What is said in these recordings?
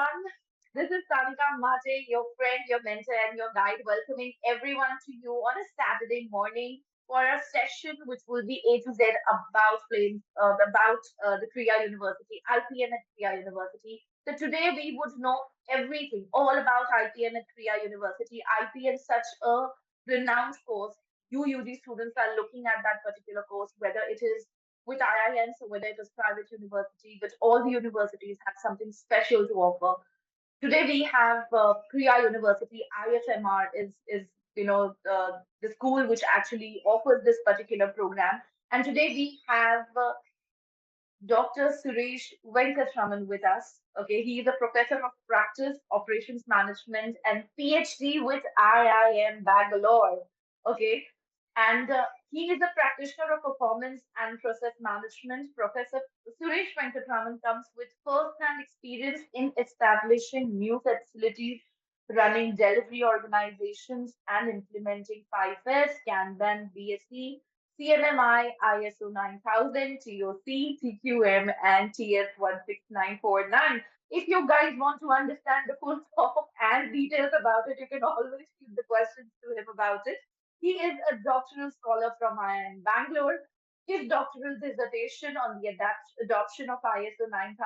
everyone. This is Sanika Mate, your friend, your mentor, and your guide, welcoming everyone to you on a Saturday morning for a session which will be A to Z about the Krea University, IPM at Krea University. So today we would know everything, all about IPM at Krea University. IPM, such a renowned course. You UG students are looking at that particular course, whether it is with IIMs or whether it is private university, but all the universities have something special to offer. Today we have Krea University. IFMR is the school which actually offers this particular program. And today we have Dr. Suresh Venkatraman with us. Okay, he is a professor of practice, operations management, and PhD with IIM Bangalore. Okay, and he is a practitioner of performance and process management. Professor Suresh Venkatraman comes with first-hand experience in establishing new facilities, running delivery organizations, and implementing 5S, Kanban, BSc, CMMI, ISO 9000, TOC, TQM, and TS 16949. If you guys want to understand the full form and details about it, you can always shoot the questions to him about it. He is a doctoral scholar from IIM Bangalore. His doctoral dissertation on the adoption of ISO 9000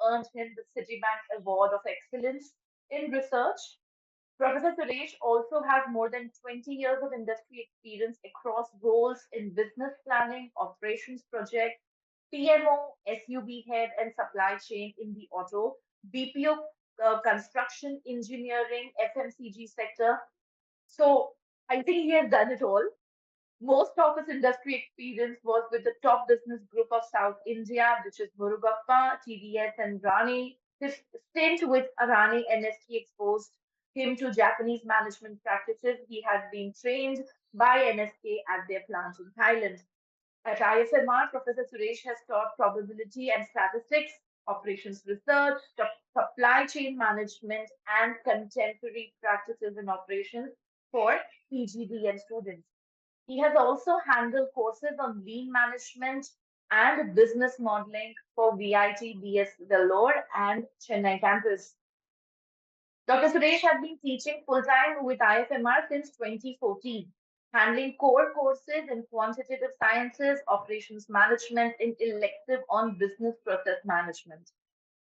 earned him the Citibank Award of Excellence in Research. Professor Suresh also has more than 20 years of industry experience across roles in business planning, operations project, PMO, SUB head, and supply chain in the auto, BPO, construction, engineering, FMCG sector. So I think he has done it all. Most of his industry experience was with the top business group of South India, which is Murugappa, TDS, and Rani. His stint with Arani NST exposed him to Japanese management practices. He has been trained by NSK at their plant in Thailand. At ISMR, Professor Suresh has taught probability and statistics, operations research, supply chain management, and contemporary practices in operations for PGD and students. He has also handled courses on lean management and business modeling for VIT BS Vellore and Chennai campus. Dr. Suresh has been teaching full time with IFMR since 2014, handling core courses in quantitative sciences, operations management, and elective on business process management.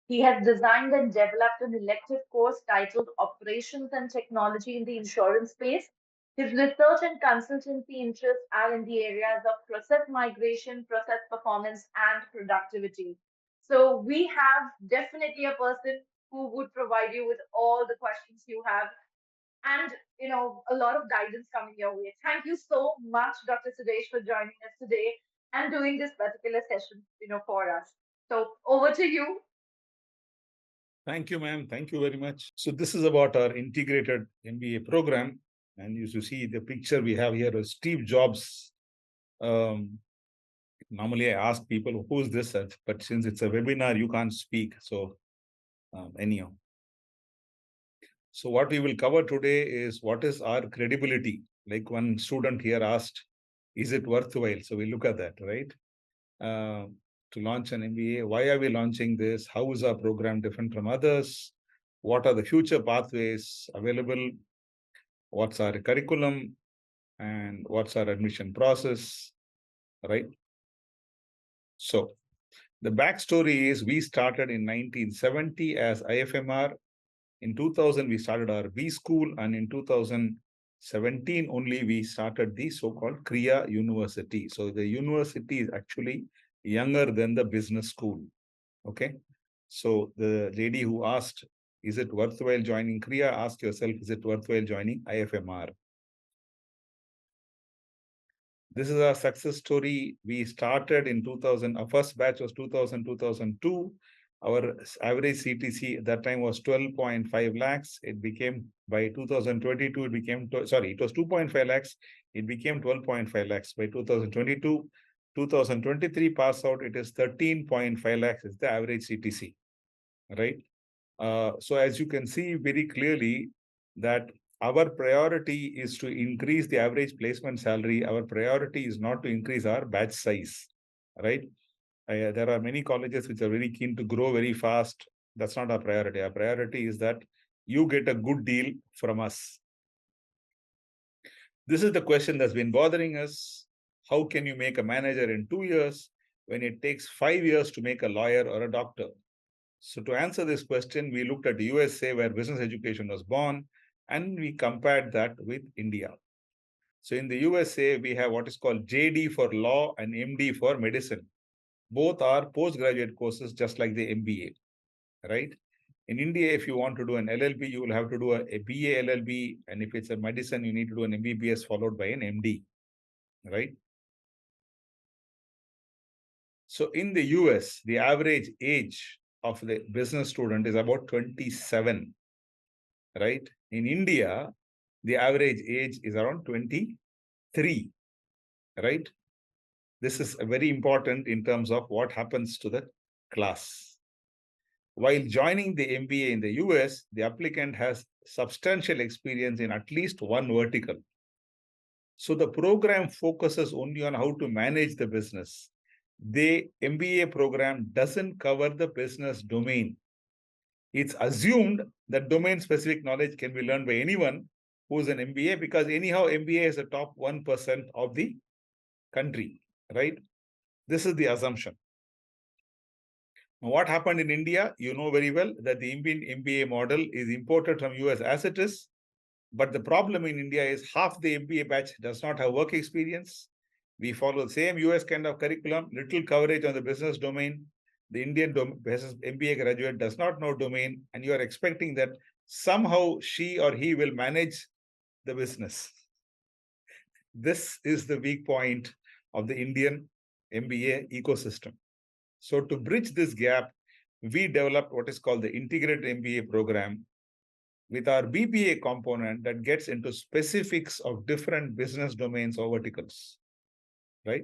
He has designed and developed an elective course titled Operations and Technology in the Insurance Space. His research and consultancy interests are in the areas of process migration, process performance, and productivity. So we have definitely a person who would provide you with all the questions you have and a lot of guidance coming your way. Thank you so much, Dr. Sudesh, for joining us today and doing this particular session, for us. So over to you. Thank you, ma'am. Thank you very much. So this is about our integrated MBA program. And you see the picture we have here is Steve Jobs. Normally I ask people, who's this? But since it's a webinar, you can't speak. So anyhow. So what we will cover today is what is our credibility. Like one student here asked, is it worthwhile? So we look at that, right? To launch an MBA, why are we launching this? How is our program different from others? What are the future pathways available? What's our curriculum? And what's our admission process, right? So the backstory is we started in 1970 as IFMR. In 2000, we started our B school, and in 2017 only we started the so-called Krea University. So the university is actually younger than the business school. Okay. So the lady who asked, is it worthwhile joining Krea? Ask yourself, is it worthwhile joining IFMR? This is our success story. We started in 2000. Our first batch was 2000, 2002. Our average CTC at that time was 12.5 lakhs. It became, by 2022, it became, it was 2.5 lakhs. It became 12.5 lakhs. By 2022, 2023 pass out, it is 13.5 lakhs is the average CTC, right? So as you can see very clearly that our priority is to increase the average placement salary. Our priority is not to increase our batch size, right? There are many colleges which are very keen to grow very fast That's not our priority. Our priority is that you get a good deal from us. This is the question that's been bothering us. How can you make a manager in 2 years when it takes 5 years to make a lawyer or a doctor? So to answer this question, we looked at the USA where business education was born, and we compared that with India. So in the USA, we have what is called JD for law and MD for medicine. Both are postgraduate courses, just like the MBA, right? In India, if you want to do an LLB, you will have to do a BA LLB. And if it's a medicine, you need to do an MBBS followed by an MD, right? So in the US, the average age of the business student is about 27, right? In India, the average age is around 23, right? This is very important in terms of what happens to the class. While joining the MBA in the US, the applicant has substantial experience in at least one vertical. So the program focuses only on how to manage the business. The MBA program doesn't cover the business domain. It's assumed that domain specific knowledge can be learned by anyone who's an MBA, because anyhow, MBA is the top 1% of the country, right? This is the assumption. Now, what happened in India? You know very well that the Indian MBA model is imported from US as it is. But the problem in India is half the MBA batch does not have work experience. We follow the same US kind of curriculum, little coverage on the business domain. The Indian business MBA graduate does not know domain, and you are expecting that somehow she or he will manage the business. This is the weak point of the Indian MBA ecosystem. So to bridge this gap, we developed what is called the integrated MBA program with our BBA component that gets into specifics of different business domains or verticals, right?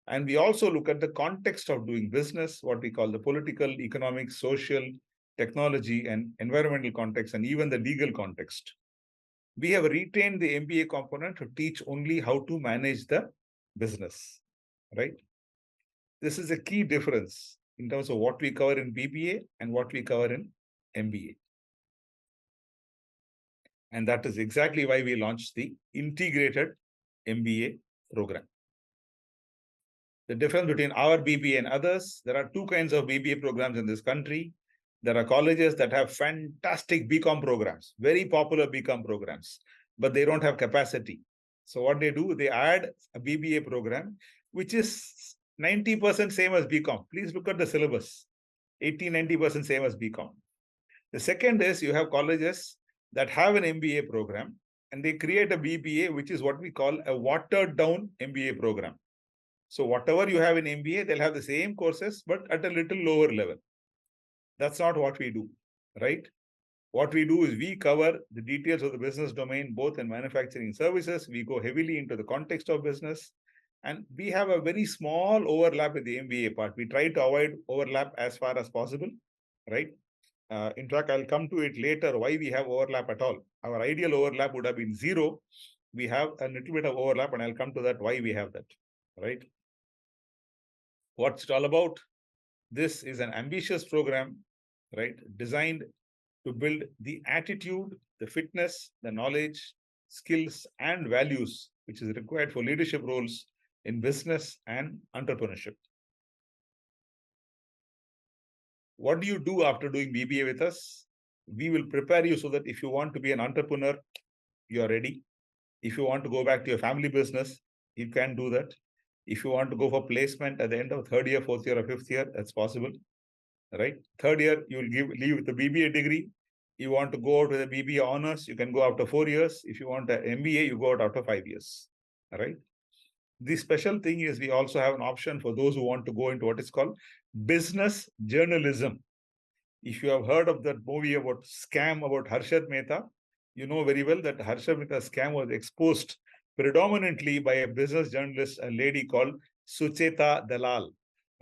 And we also look at the context of doing business, what we call the political, economic, social, technology, and environmental context, and even the legal context. We have retained the MBA component to teach only how to manage the business, right? This is a key difference in terms of what we cover in BBA and what we cover in MBA. And that is exactly why we launched the integrated MBA program. The difference between our BBA and others, there are two kinds of BBA programs in this country. There are colleges that have fantastic BCom programs, very popular BCom programs, but they don't have capacity. So what they do, they add a BBA program, which is 90% same as BCom. Please look at the syllabus, 80-90% same as BCom. The second is you have colleges that have an MBA program, and they create a BBA, which is what we call a watered down MBA program. So whatever you have in MBA, they'll have the same courses, but at a little lower level. That's not what we do, right? What we do is we cover the details of the business domain, both in manufacturing services. We go heavily into the context of business, and we have a very small overlap with the MBA part. We try to avoid overlap as far as possible, right? In fact, I'll come to it later why we have overlap at all. Our ideal overlap would have been zero. We have a little bit of overlap, and I'll come to that why we have that, right? What's it all about? This is an ambitious program, right? Designed to build the attitude, the fitness, the knowledge, skills, and values which is required for leadership roles in business and entrepreneurship. What do you do after doing BBA with us? We will prepare you so that if you want to be an entrepreneur, you are ready. If you want to go back to your family business, you can do that. If you want to go for placement at the end of third year, fourth year, or fifth year, that's possible, right? Third year, you will leave with a BBA degree. You want to go out with a BBA honors, you can go after 4 years. If you want an MBA, you go out after 5 years, right? The special thing is we also have an option for those who want to go into what is called business journalism. If you have heard of that movie about scam about Harshad Mehta, you know very well that Harshad Mehta scam was exposed predominantly by a business journalist, a lady called Sucheta Dalal,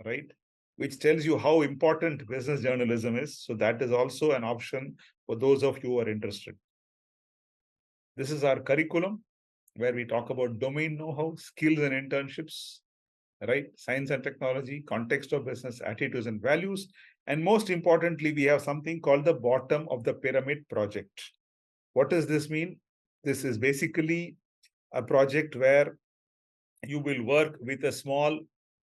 right? Which tells you how important business journalism is. So that is also an option for those of you who are interested. This is our curriculum where we talk about domain know-how, skills and internships, right? Science and technology, context of business, attitudes and values, And most importantly, we have something called the bottom of the pyramid project. What does this mean? This is basically a project where you will work with a small,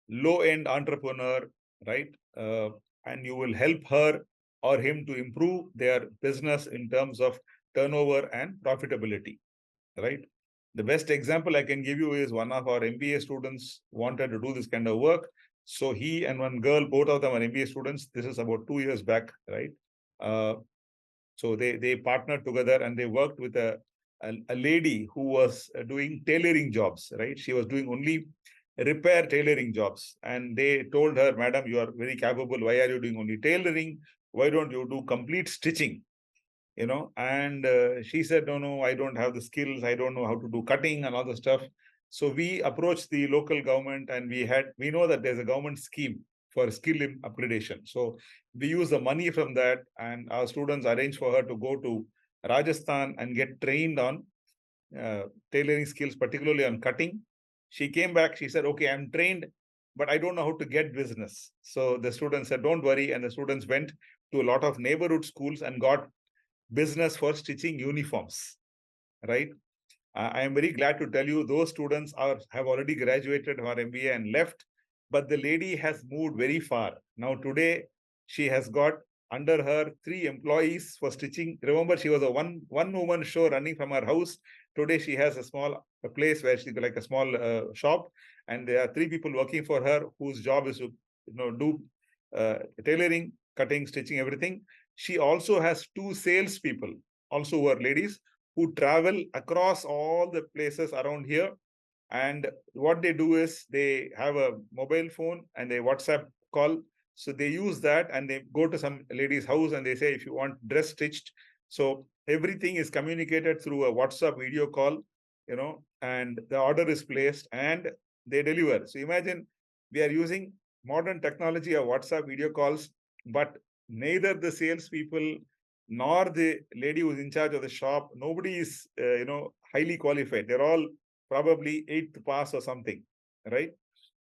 low-end entrepreneur, right? And you will help her or him to improve their business in terms of turnover and profitability, right? The best example I can give you is one of our MBA students wanted to do this kind of work. So he and one girl, both of them are MBA students. This is about 2 years back, right? Uh, so they partnered together and they worked with a lady who was doing tailoring jobs, right? She was doing only repair tailoring jobs. And they told her, Madam, you are very capable. Why are you doing only tailoring? Why don't you do complete stitching? And she said, no, I don't have the skills. I don't know how to do cutting and all the stuff. So we approached the local government and we know that there's a government scheme for skill upgradation. So we use the money from that, and our students arranged for her to go to Rajasthan and get trained on uh, tailoring skills, particularly on cutting. She came back, she said, okay, I'm trained, but I don't know how to get business. So the students said, don't worry. And the students went to a lot of neighborhood schools and got business for stitching uniforms, right? I am very glad to tell you those students have already graduated from our MBA and left, but the lady has moved very far. Now today, she has got under her 3 employees for stitching. Remember, she was a one woman show running from her house. Today, she has a place where she's like a small shop, and there are 3 people working for her whose job is to do tailoring, cutting, stitching, everything. She also has 2 salespeople, also who are ladies, who travel across all the places around here. And what they do is they have a mobile phone and they WhatsApp call. So they use that and they go to some lady's house and they say, if you want dress stitched. So everything is communicated through a WhatsApp video call, and the order is placed and they deliver. So imagine we are using modern technology of WhatsApp video calls, but neither the salespeople nor the lady who's in charge of the shop, nobody is, highly qualified. They're all probably eighth pass or something, right?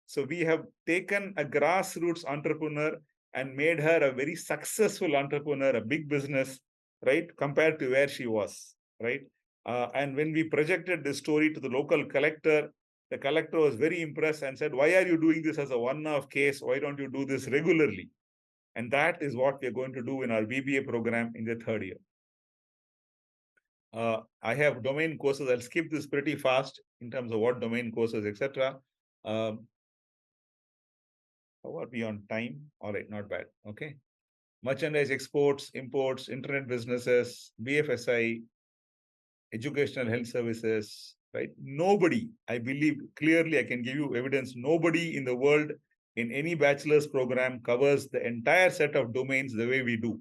So we have taken a grassroots entrepreneur and made her a very successful entrepreneur, a big business, right? Compared to where she was, right? And when we projected this story to the local collector, the collector was very impressed and said, why are you doing this as a one-off case? Why don't you do this regularly? And that is what we're going to do in our BBA program in the 3rd year. I have domain courses. I'll skip this pretty fast in terms of what domain courses, etc. How are we on time? All right, not bad. Okay. Merchandise exports, imports, internet businesses, BFSI, educational health services, right? Nobody, I believe clearly, I can give you evidence, nobody in the world in any bachelor's program covers the entire set of domains the way we do.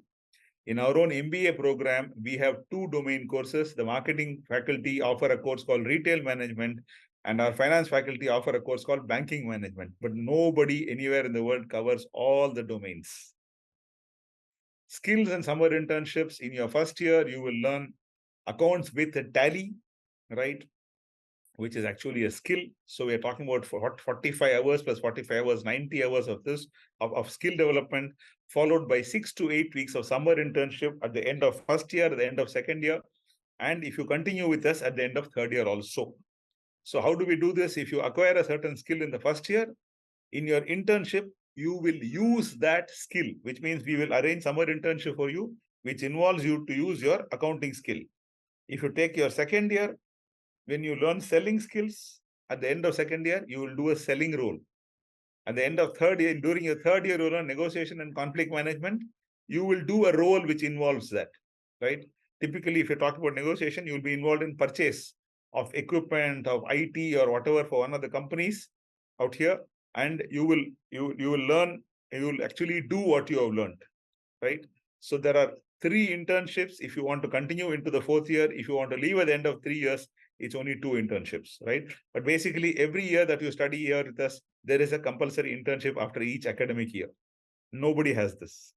In our own MBA program, we have 2 domain courses. The marketing faculty offer a course called retail management, and our finance faculty offer a course called banking management. But nobody anywhere in the world covers all the domains. Skills and summer internships. In your first year, you will learn accounts with a tally, right? Which is actually a skill. So we're talking about 45 hours plus 45 hours, 90 hours of this, of skill development, followed by 6 to 8 weeks of summer internship at the end of first year, at the end of second year. And if you continue with us at the end of 3rd year also. So how do we do this? If you acquire a certain skill in the first year, in your internship, you will use that skill, which means we will arrange summer internship for you, which involves you to use your accounting skill. If you take your second year, when you learn selling skills, at the end of second year, you will do a selling role. At the end of 3rd year, during your 3rd year, you learn negotiation and conflict management. You will do a role which involves that, right? Typically, if you talk about negotiation, you will be involved in purchase of equipment, of IT or whatever for one of the companies out here, and you will learn, you will actually do what you have learned, right? So there are 3 internships. If you want to continue into the 4th year, if you want to leave at the end of 3 years, it's only 2 internships, right? But basically, every year that you study here with us, there is a compulsory internship after each academic year. Nobody has this.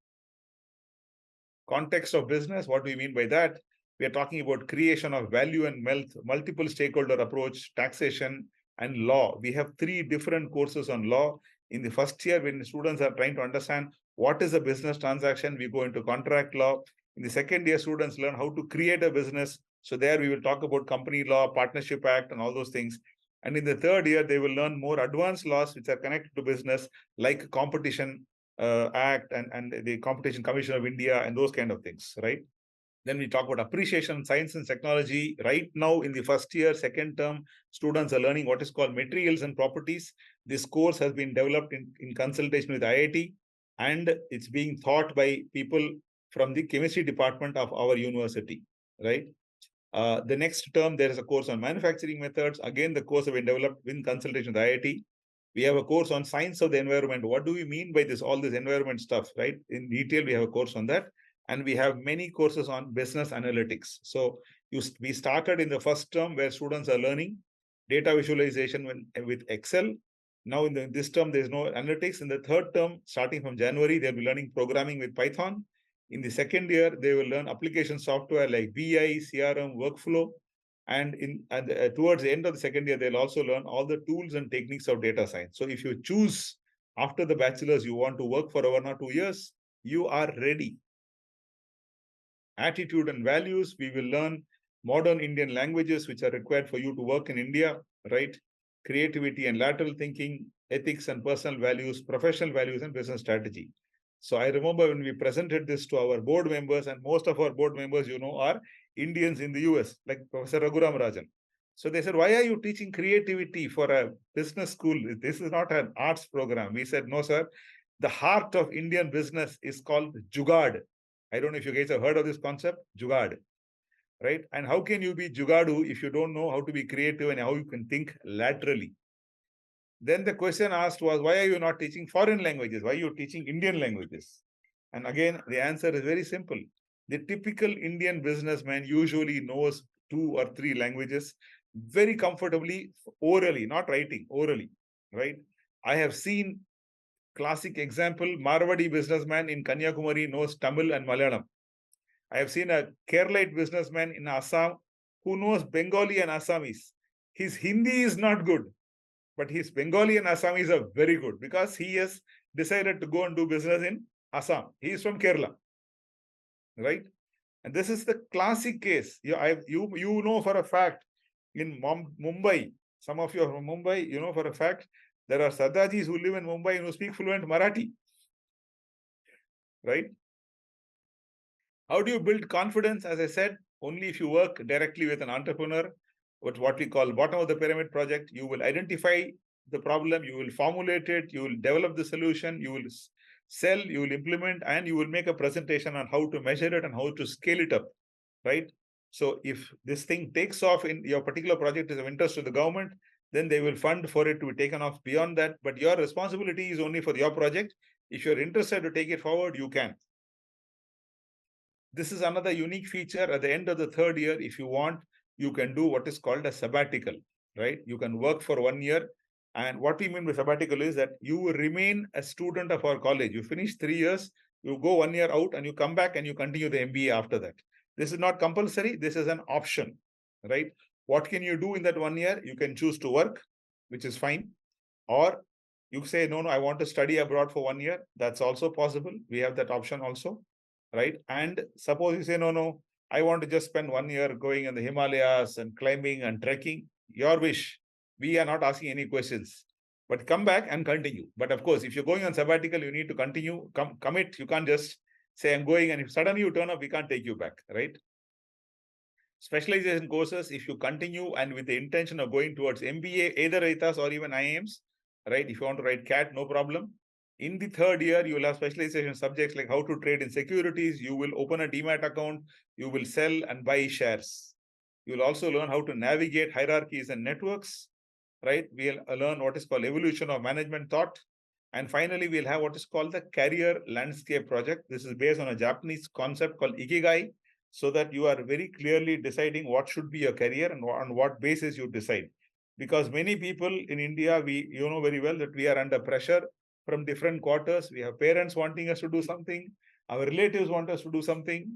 Context of business, what do we mean by that? We are talking about creation of value and wealth, multiple stakeholder approach, taxation, and law. We have 3 different courses on law. In the first year, when students are trying to understand what is a business transaction, we go into contract law. In the second year, students learn how to create a business. So there we will talk about company law, partnership act, and all those things. And in the third year, they will learn more advanced laws which are connected to business, like competition act and the Competition Commission of India and those kind of things, right? Then we talk about appreciation, science and technology. Right now, in the first year, second term, students are learning what is called materials and properties. This course has been developed in consultation with IIT, and it's being taught by people from the chemistry department of our university, right? The next term, there is a course on manufacturing methods. Again, the course has been developed in consultation with IIT. We have a course on science of the environment. What do we mean by this, all this environment stuff, right? In detail, we have a course on that. And we have many courses on business analytics. So we started in the first term where students are learning data visualization with Excel. Now in this term, there's no analytics. In the third term, starting from January, they'll be learning programming with Python. In the second year, they will learn application software like BI, CRM, workflow. And towards the end of the second year, they'll also learn all the tools and techniques of data science. So if you choose after the bachelor's, you want to work for 1 or 2 years, you are ready. Attitude and values, we will learn modern Indian languages which are required for you to work in India, right? Creativity and lateral thinking, ethics and personal values, professional values, and business strategy. So I remember when we presented this to our board members, and most of our board members, are Indians in the US, like Professor Raghuram Rajan. So they said, why are you teaching creativity for a business school? This is not an arts program. We said, no, sir. The heart of Indian business is called Jugad. I don't know if you guys have heard of this concept, Jugad, right? And how can you be Jugadu if you don't know how to be creative and how you can think laterally? Then the question asked was, why are you not teaching foreign languages? Why are you teaching Indian languages? And again, the answer is very simple. The typical Indian businessman usually knows 2 or 3 languages very comfortably orally, not writing, orally, right? I have seen classic example, Marwadi businessman in Kanyakumari knows Tamil and Malayalam. I have seen a Keralite businessman in Assam who knows Bengali and Assamese. His Hindi is not good, but his Bengali and Assamese are very good because he has decided to go and do business in Assam. He is from Kerala, right? And this is the classic case. You know for a fact in Mumbai, some of you are from Mumbai, you know for a fact there are Sardajis who live in Mumbai and who speak fluent Marathi, right? How do you build confidence? As I said, only if you work directly with an entrepreneur, with what we call bottom of the pyramid project, you will identify the problem, you will formulate it, you will develop the solution, you will sell, you will implement, and you will make a presentation on how to measure it and how to scale it up, right? So if this thing takes off in your particular project is of interest to the government, then they will fund for it to be taken off beyond that. But your responsibility is only for your project. If you're interested to take it forward, you can. This is another unique feature. At the end of the third year, if you want, you can do what is called a sabbatical, right? You can work for 1 year. And what we mean by sabbatical is that you will remain a student of our college. You finish 3 years, you go 1 year out and you come back and you continue the MBA after that. This is not compulsory. This is an option, right? What can you do in that 1 year? You can choose to work, which is fine. Or you say, no, I want to study abroad for 1 year. That's also possible. We have that option also, right? And suppose you say, no, I want to just spend 1 year going in the Himalayas and climbing and trekking. Your wish. We are not asking any questions, but come back and continue. But of course, if you're going on sabbatical, you need to continue, commit. You can't just say, I'm going, and if suddenly you turn up, we can't take you back, right? Specialization courses, if you continue and with the intention of going towards MBA, either ITAS or even IIMs, right? If you want to write CAT, no problem. In the third year, you will have specialization subjects like how to trade in securities. You will open a DMAT account. You will sell and buy shares. You will also learn how to navigate hierarchies and networks, right? We'll learn what is called evolution of management thought. And finally, we'll have what is called the career landscape project. This is based on a Japanese concept called Ikigai, so that you are very clearly deciding what should be your career and on what basis you decide. Because many people in India, you know very well that we are under pressure from different quarters. We have parents wanting us to do something. Our relatives want us to do something,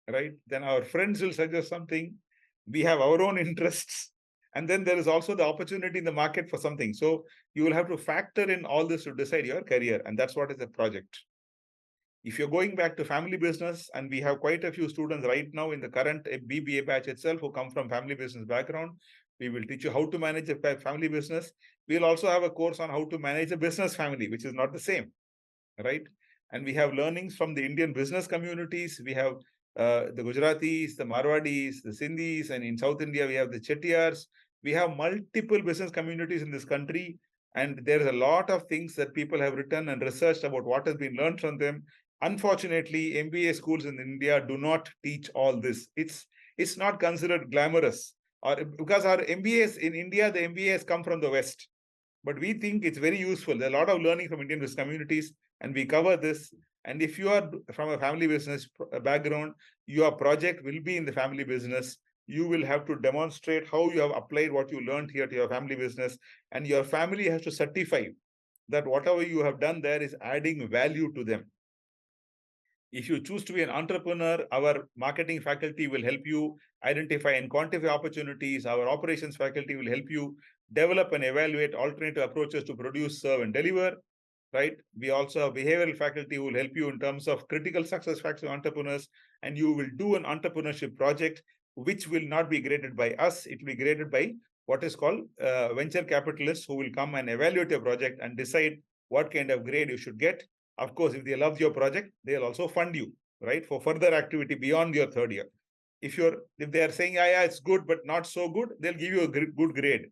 right? Then our friends will suggest something. We have our own interests. And then there is also the opportunity in the market for something. So you will have to factor in all this to decide your career. And that's what is a project. If you're going back to family business, and we have quite a few students right now in the current BBA batch itself who come from family business background, we will teach you how to manage a family business. We'll also have a course on how to manage a business family, which is not the same, right? And we have learnings from the Indian business communities. We have the Gujaratis, the Marwadis, the Sindhis, and in South India, we have the Chettiars. We have multiple business communities in this country. And there is a lot of things that people have written and researched about what has been learned from them. Unfortunately, MBA schools in India do not teach all this. It's not considered glamorous, or because our MBAs in India, the MBAs come from the West. But we think it's very useful. There's a lot of learning from Indian business communities, and we cover this. And if you are from a family business background, your project will be in the family business. You will have to demonstrate how you have applied what you learned here to your family business, and your family has to certify that whatever you have done there is adding value to them. If you choose to be an entrepreneur, our marketing faculty will help you identify and quantify opportunities. Our operations faculty will help you develop and evaluate alternative approaches to produce, serve, and deliver, right? We also have behavioral faculty who will help you in terms of critical success factors entrepreneurs, and you will do an entrepreneurship project, which will not be graded by us. It will be graded by what is called venture capitalists, who will come and evaluate your project and decide what kind of grade you should get. Of course, if they love your project, they'll also fund you, right, for further activity beyond your third year. If they are saying, yeah, it's good, but not so good, they'll give you a good grade,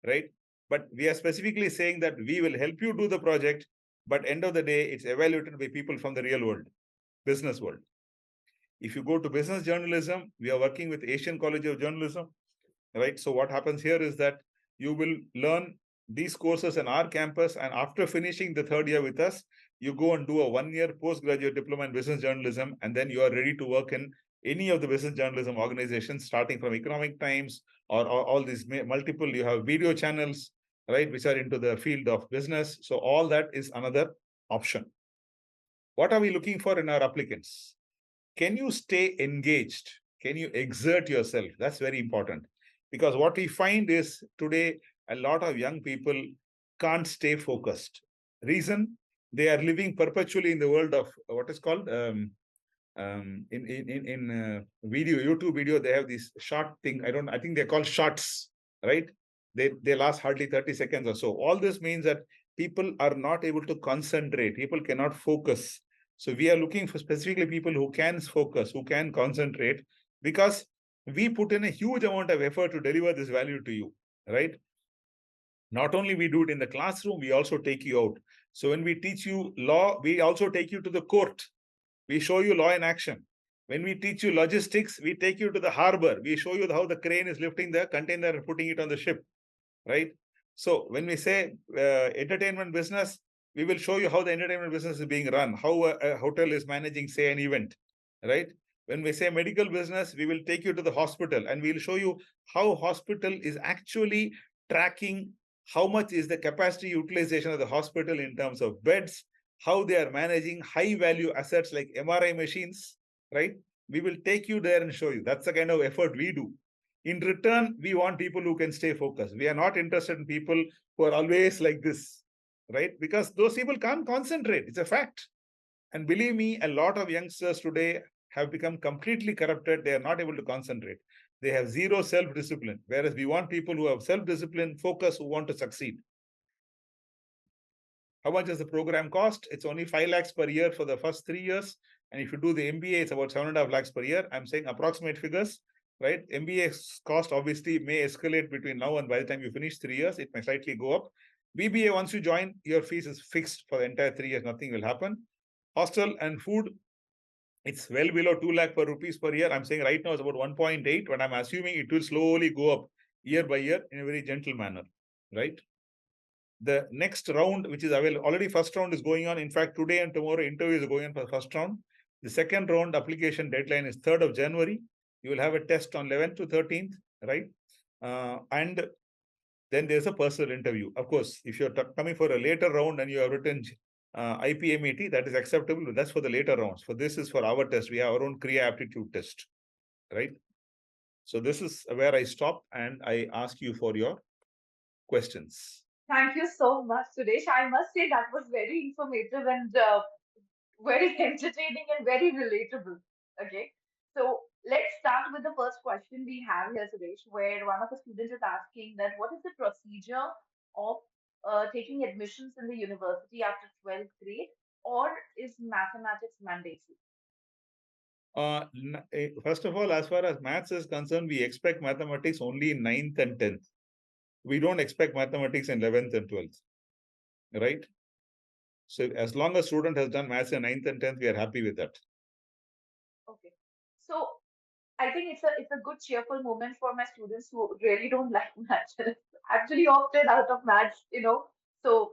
right? But we are specifically saying that we will help you do the project, but end of the day, it's evaluated by people from the real world, business world. If you go to business journalism, we are working with Asian College of Journalism, right? So what happens here is that you will learn these courses in our campus, and after finishing the third year with us, you go and do a 1-year postgraduate diploma in business journalism, and then you are ready to work in any of the business journalism organizations, starting from Economic Times or all these multiple. You have video channels, right, which are into the field of business. So all that is another option. What are we looking for in our applicants? Can you stay engaged? Can you exert yourself? That's very important. Because what we find is today, a lot of young people can't stay focused. Reason? They are living perpetually in the world of what is called in video, YouTube video. They have this short thing. I think they're called shorts, right? They last hardly 30 seconds or so. All this means that people are not able to concentrate. People cannot focus. So we are looking for specifically people who can focus, who can concentrate, because we put in a huge amount of effort to deliver this value to you, right? Not only we do it in the classroom, we also take you out. So when we teach you law, we also take you to the court. We show you law in action. When we teach you logistics, we take you to the harbor. We show you how the crane is lifting the container and putting it on the ship, right? So when we say entertainment business, we will show you how the entertainment business is being run, how a hotel is managing, say, an event, right? When we say medical business, we will take you to the hospital and we'll show you how hospital is actually tracking how much is the capacity utilization of the hospital in terms of beds, how they are managing high value assets like MRI machines, right? We will take you there and show you. That's the kind of effort we do. In return, we want people who can stay focused. We are not interested in people who are always like this, right? Because those people can't concentrate. It's a fact. And believe me, a lot of youngsters today have become completely corrupted. They are not able to concentrate. They have zero self-discipline. Whereas we want people who have self-discipline, focus, who want to succeed. How much does the program cost? It's only 5 lakhs per year for the first 3 years. And if you do the MBA, it's about 7.5 lakhs per year. I'm saying approximate figures, right? MBA cost obviously may escalate between now and by the time you finish 3 years, it may slightly go up. BBA, once you join, your fees is fixed for the entire 3 years. Nothing will happen. Hostel and food, it's well below 2 lakh per rupees per year. I'm saying right now it's about 1.8, but I'm assuming it will slowly go up year by year in a very gentle manner, right? The next round, which is available, already first round is going on. In fact, today and tomorrow interviews are going on for the first round. The second round application deadline is 3rd of January. You will have a test on 11th to 13th, right? And then there's a personal interview. Of course, if you're coming for a later round and you have written IPMAT, that is acceptable. That's for the later rounds. For this is for our test. We have our own Krea aptitude test, right? So this is where I stop and I ask you for your questions. Thank you so much, Suresh. I must say that was very informative and very entertaining and very relatable. Okay, so let's start with the first question we have here, Suresh, where one of the students is asking that what is the procedure of taking admissions in the university after 12th grade, or is mathematics mandatory? First of all, as far as maths is concerned, we expect mathematics only in 9th and 10th. We don't expect mathematics in 11th and 12th, right? So as long as student has done maths in 9th and 10th, we are happy with that. Okay, so I think it's a good cheerful moment for my students who really don't like maths. Actually opted out of maths, So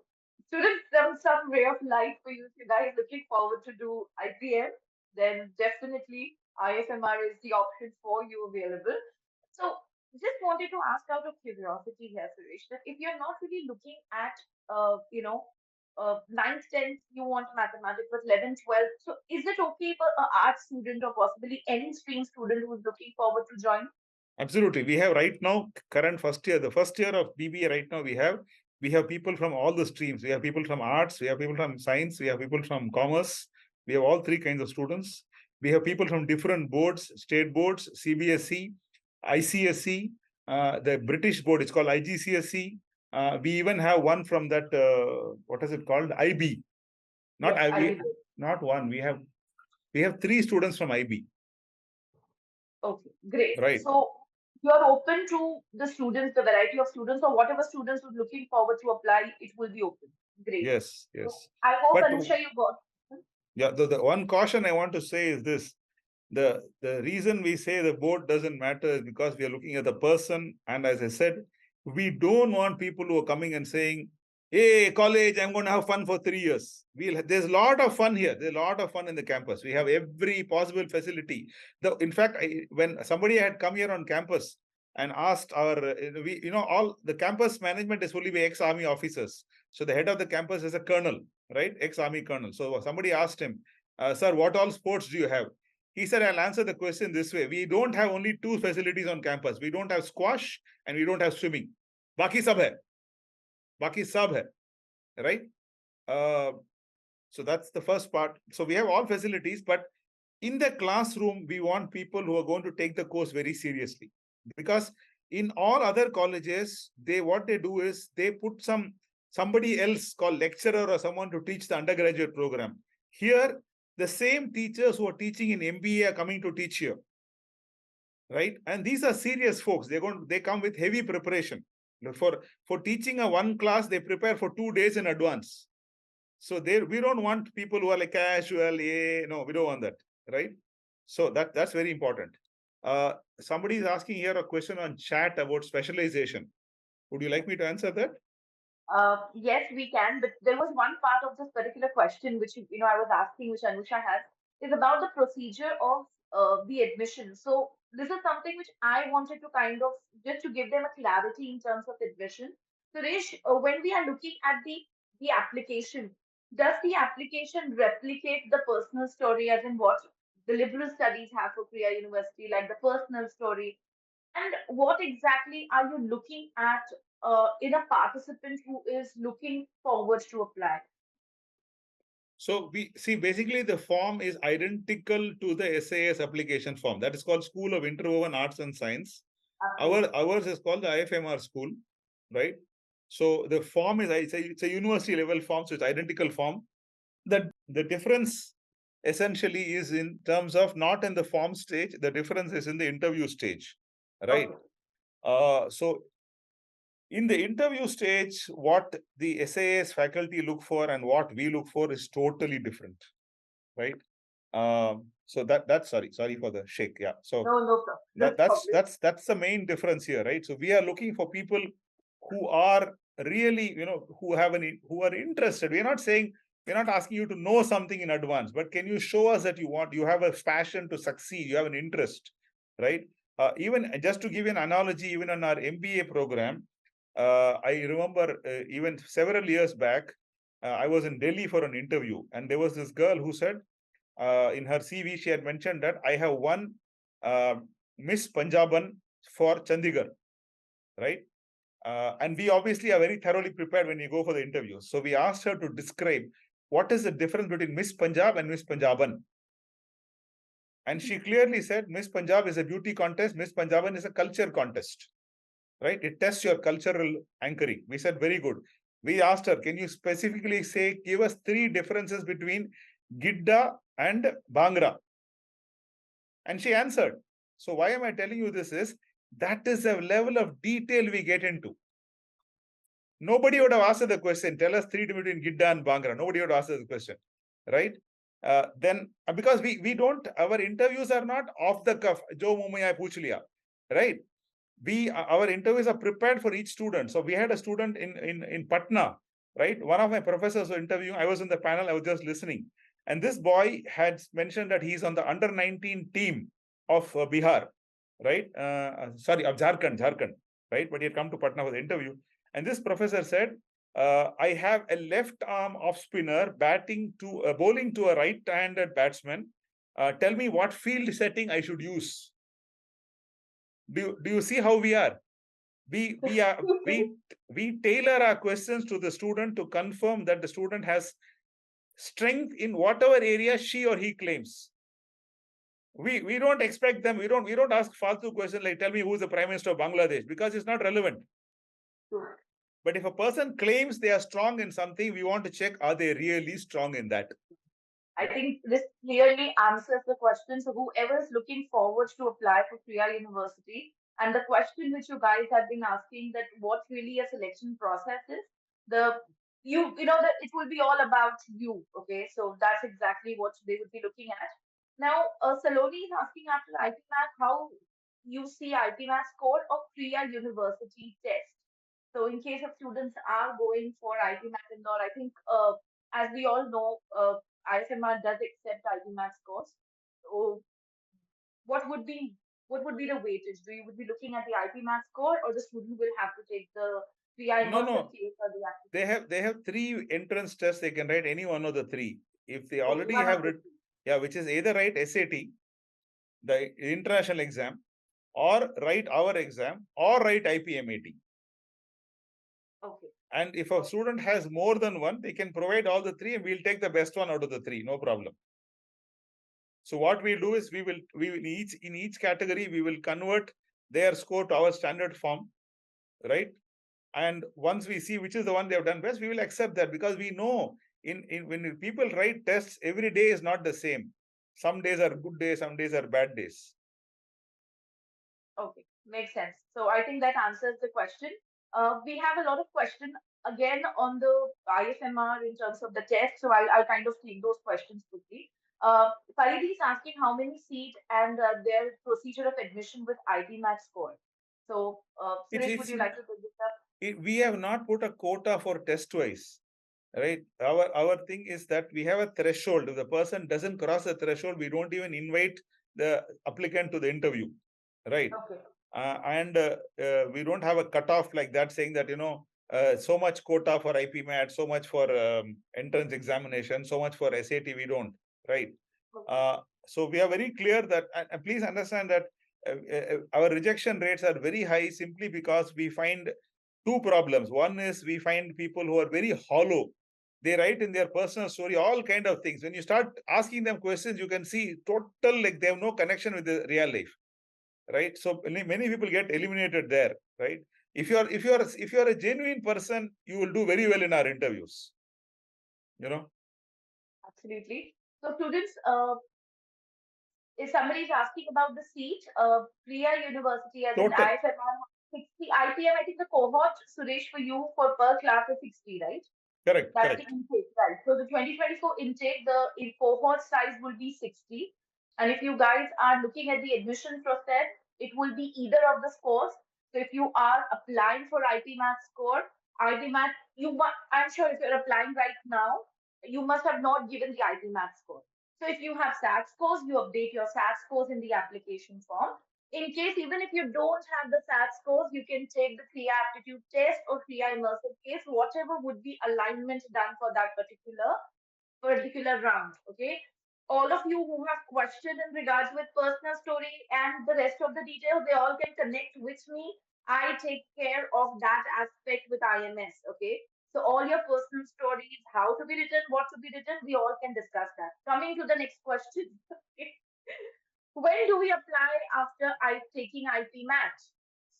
students, some ray of light for you. If you guys looking forward to do IPM, then definitely IFMR is the option for you available. So just wanted to ask out of curiosity here, Suresh, that if you're not really looking at ninth, 10th, you want mathematics, but 11th, 12th. So is it okay for an art student or possibly any stream student who's looking forward to join? Absolutely. We have right now current first year, the first year of BBA right now we have people from all the streams. We have people from arts, we have people from science, we have people from commerce. We have all three kinds of students. We have people from different boards, state boards, CBSE, ICSE, the British board, it's called IGCSE. We even have one from that, what is it called? IB. Not Yes, I IB, did. not one. We have three students from IB, Okay, great. right? So you're open to the students, the variety of students, or whatever students who's looking forward to apply, it will be open. Great. Yes, So yes. I hope, But Anusha, you got. yeah, the one caution I want to say is this. The reason we say the board doesn't matter is because we are looking at the person. And as I said, we don't want people who are coming and saying, hey, college, I'm going to have fun for 3 years. There's a lot of fun here. There's a lot of fun in the campus. We have every possible facility. In fact, when somebody had come here on campus and asked all the campus management is fully by ex-army officers. So the head of the campus is a colonel, right? Ex-army colonel. So somebody asked him, sir, what all sports do you have? He said, I'll answer the question this way. We don't have only two facilities on campus. We don't have squash and we don't have swimming. Baki sab hai. Baki sab hai. Right? Uh, so that's the first part. So we have all facilities, but in the classroom, we want people who are going to take the course very seriously. Because in all other colleges, what they do is they put somebody else called lecturer or someone to teach the undergraduate program. Here, the same teachers who are teaching in MBA are coming to teach here, right? And these are serious folks. They come with heavy preparation. For teaching a one class, they prepare for 2 days in advance. So we don't want people who are like casual. No, we don't want that, right? So that's very important. Somebody is asking here a question on chat about specialization. Would you like me to answer that? Yes, we can, but there was one part of this particular question which I was asking, which Anusha has, is about the procedure of the admission. So this is something which I wanted to kind of just to give them a clarity in terms of admission. Suresh, when we are looking at the application, does the application replicate the personal story, as in what the liberal studies have for Krea University, like the personal story? And what exactly are you looking at in a participant who is looking forward to apply? So we see basically the form is identical to the SAS application form. That is called School of Interwoven Arts and Science. Absolutely. Ours is called the IFMR school, right? So the form it's a university level form, so it's identical form. The difference essentially is in terms of not in the form stage, the difference is in the interview stage, right? Okay. So in the interview stage, what the SAS faculty look for and what we look for is totally different, right? So that's sorry for the shake. Yeah. So No, no problem. No that that's problem. that's that's the main difference here, right? So we are looking for people who are really, who are interested. We're not asking you to know something in advance, but can you show us that you have a passion to succeed, you have an interest, right? Even just to give you an analogy, even in our MBA program, I remember even several years back, I was in Delhi for an interview, and there was this girl who said, in her CV, she had mentioned that I have won uh, Miss Punjaban for Chandigarh, right? And we obviously are very thoroughly prepared when you go for the interview. So we asked her to describe what is the difference between Miss Punjab and Miss Punjaban. And she clearly said Miss Punjab is a beauty contest, Miss Punjaban is a culture contest, right? It tests your cultural anchoring. We said, very good. We asked her, can you specifically say, give us 3 differences between Gidda and Bhangra? And she answered. So why am I telling you this is, that is the level of detail we get into. Nobody would have asked the question, tell us 3 between Gidda and Bhangra. Nobody would have asked the question, right? Then because we don't, our interviews are not off the cuff, Jo Mumaya Puch liya, right? Our interviews are prepared for each student. So we had a student in Patna, right? One of my professors was interviewing. I was in the panel. I was just listening, and this boy had mentioned that he's on the under 19 team of Bihar, right? Sorry, of Jharkhand, right? But he had come to Patna for the interview, and this professor said, I have a left arm off spinner bowling to a right-handed batsman. Tell me what field setting I should use. Do you see how we are? We tailor our questions to the student to confirm that the student has strength in whatever area she or he claims. We don't expect them. We don't ask faltu questions like, tell me who's the Prime Minister of Bangladesh, because it's not relevant. But if a person claims they are strong in something, we want to check, are they really strong in that? I think this clearly answers the question. So whoever is looking forward to apply for Krea University, and the question which you guys have been asking, that what really a selection process is, the you know that it will be all about you. Okay, so that's exactly what they would be looking at. Now, Saloni is asking after IPMAT how you see IPMAT score of Krea University test. So in case of students are going for IPMAT and all, I think as we all know, ISMR does accept IPMAT scores. So what would be what would be the weightage? Do you would be looking at the IPMAT score, or the student will have to take the PI immersive No. case or the They have 3 entrance tests. They can write any one of the 3. If they okay, already one of have the written, three. yeah, which is either write SAT, the international exam, or write our exam, or write IPMAT. Okay. And if a student has more than one, they can provide all the 3, and we'll take the best one out of the 3, no problem. So what we do is we will in each category we will convert their score to our standard form, right? And once we see which is the one they have done best, we will accept that, because we know when people write tests, every day is not the same. Some days are good days, some days are bad days. Okay, makes sense. So I think that answers the question. We have a lot of questions again on the ISMR in terms of the test. So I'll kind of take those questions quickly. Faridi is asking how many seat and their procedure of admission with IPMAT score. So It's Suresh, would it's you like to take this up? we have not put a quota for test wise, right? Our thing is that we have a threshold. If the person doesn't cross the threshold, we don't even invite the applicant to the interview, right? Okay. And we don't have a cutoff like that, saying that so much quota for IPMAT, so much for entrance examination, so much for SAT. We don't, right? Okay. So we are very clear that, and please understand that our rejection rates are very high simply because we find 2 problems. One is we find people who are very hollow. They write in their personal story all kind of things. When you start asking them questions, you can see total, like they have no connection with the real life, right? So many people get eliminated there, right? If you're a genuine person, you will do very well in our interviews, you know. Absolutely. So students, if somebody is asking about the seat, Priya University as in Total. IFMR 60 IPM, I think the cohort, Suresh, for you for per class is 60, right? Correct, That's the correct. intake, right? So the 2024 intake, the cohort size will be 60. And if you guys are looking at the admission process, it will be either of the scores. So if you are applying for IPMAT score, IPMAT, I'm sure if you're applying right now, you must have not given the IPMAT score. So if you have SAT scores, you update your SAT scores in the application form. In case, even if you don't have the SAT scores, you can take the Krea aptitude test or Krea immersive case, whatever would be alignment done for that particular round. Okay. All of you who have questions in regards with personal story and the rest of the details, they all can connect with me. I take care of that aspect with IMS. Okay. So all your personal stories, how to be written, what to be written, we all can discuss that. Coming to the next question. When do we apply after taking IPMAT?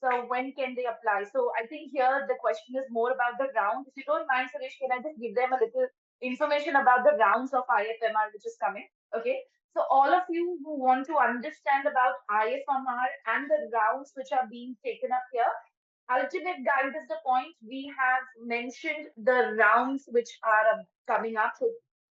So when can they apply? So I think here the question is more about the round. If you don't mind, Suresh, can I just give them a little information about the rounds of IFMR which is coming? Okay. So all of you who want to understand about IFMR and the rounds which are being taken up here, ultimate guide is the point. We have mentioned the rounds which are coming up. So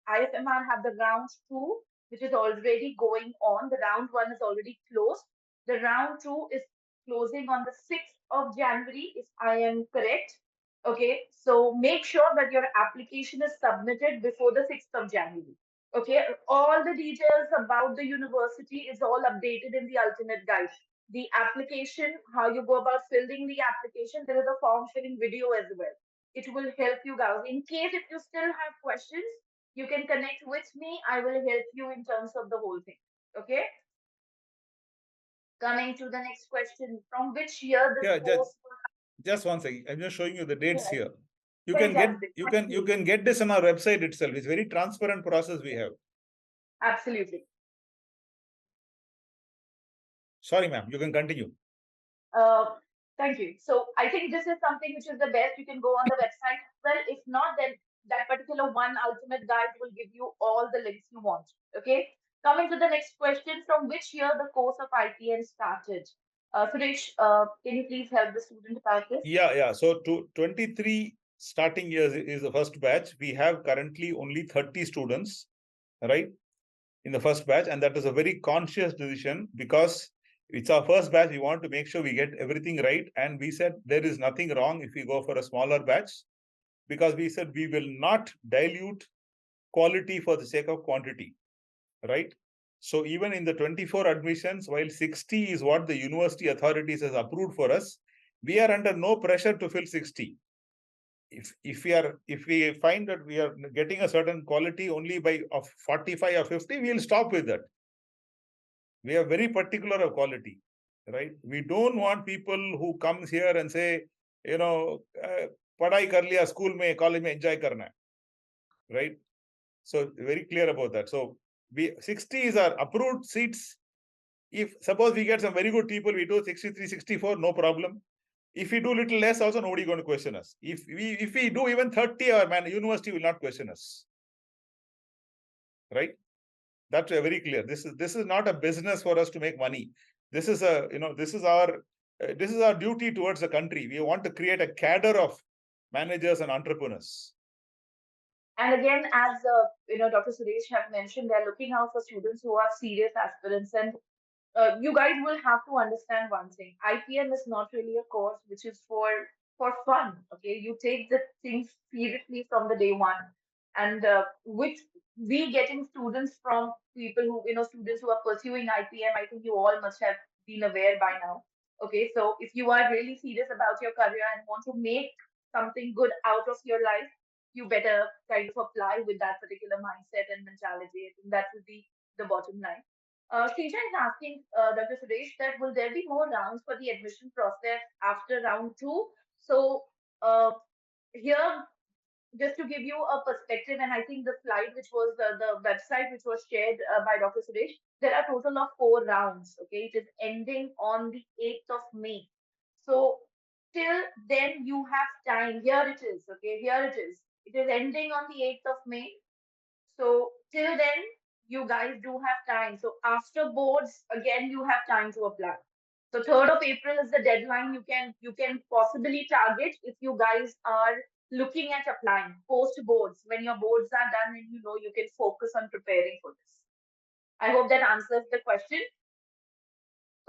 IFMR have the round 2, which is already going on. The round 1 is already closed. The round 2 is closing on the 6th of January, if I am correct. Okay, so make sure that your application is submitted before the 6th of January. Okay, all the details about the university is all updated in the ultimate guide. The application, how you go about filling the application, there is a form filling video as well. It will help you guys. In case if you still have questions, you can connect with me. I will help you in terms of the whole thing. Okay. Coming to the next question, from which year this Yeah, course was? just one second. I'm just showing you the dates Yes, here. fantastic. Thank You you. can get this on our website itself. It's very transparent process we have. Absolutely. Sorry, ma'am. You can continue. Uh, Thank you. So I think this is something which is the best. You can go on the website. Well, if not, then that particular one ultimate guide will give you all the links you want. Okay. Coming to the next question, from which year the course of IPN started? Suresh, can you please help the student about this? Yeah. So to 23 starting years is the first batch. We have currently only 30 students, right, in the first batch, and that is a very conscious decision because it's our first batch. We want to make sure we get everything right, and we said there is nothing wrong if we go for a smaller batch because we said we will not dilute quality for the sake of quantity, right? So even in the 24 admissions, while 60 is what the university authorities has approved for us, we are under no pressure to fill 60. If we find that we are getting a certain quality only by of 45 or 50, we'll stop with that. We are very particular of quality, right? We don't want people who comes here and say, you know, padhai kar liya school mein, college mein enjoy karna hai, right? So very clear about that. So we 60 is our approved seats. If suppose we get some very good people, we do 63, 64, no problem. If we do little less, also nobody going to question us. If we do even 30, our man university will not question us, right? That's very clear. This is not a business for us to make money. This is a this is our duty towards the country. We want to create a cadre of managers and entrepreneurs. And again, as Dr. Suresh have mentioned, they're looking out for students who are serious aspirants, and you guys will have to understand one thing. IPM is not really a course which is for fun. Okay, you take the things seriously from the day one, and with we getting students from people who students who are pursuing IPM. I think you all must have been aware by now. Okay, so if you are really serious about your career and want to make something good out of your life, you better kind of apply with that particular mindset and mentality. I think that would be the bottom line. Srisha is asking Dr. Suresh that will there be more rounds for the admission process after round 2? So here, just to give you a perspective, and I think the slide which was the website which was shared by Dr. Suresh, there are total of 4 rounds. Okay, it is ending on the 8th of May. So till then you have time. Here it is. Okay, here it is. It is ending on the 8th of May. So till then, you guys do have time. So after boards, again, you have time to apply. So 3rd of April is the deadline you can possibly target if you guys are looking at applying post boards. When your boards are done and you can focus on preparing for this. I hope that answers the question.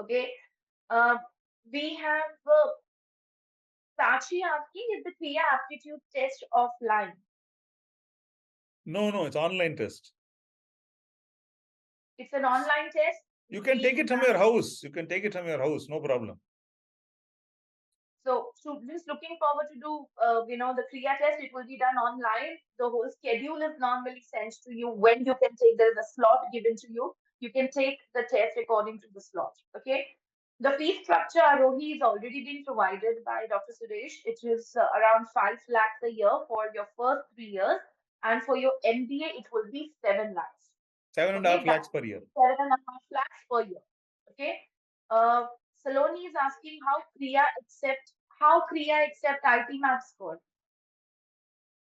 Okay. Uh, we have Sachi asking, is the Krea aptitude test offline? No, it's online test. It's an online test. You can take it from your house. You can take it from your house, no problem. So students looking forward to do, the Krea test. It will be done online. The whole schedule is normally sent to you when you can take. There's a slot given to you. You can take the test according to the slot. Okay. The fee structure, Arohi, is already been provided by Dr. Suresh. It is around 5 lakhs a year for your first 3 years, and for your MBA, it will be 7 lakhs. Seven and a Okay, half that's lakhs per year. 7.5 lakhs per year. Okay. Uh, Saloni is asking how Krea accept IPMAT score.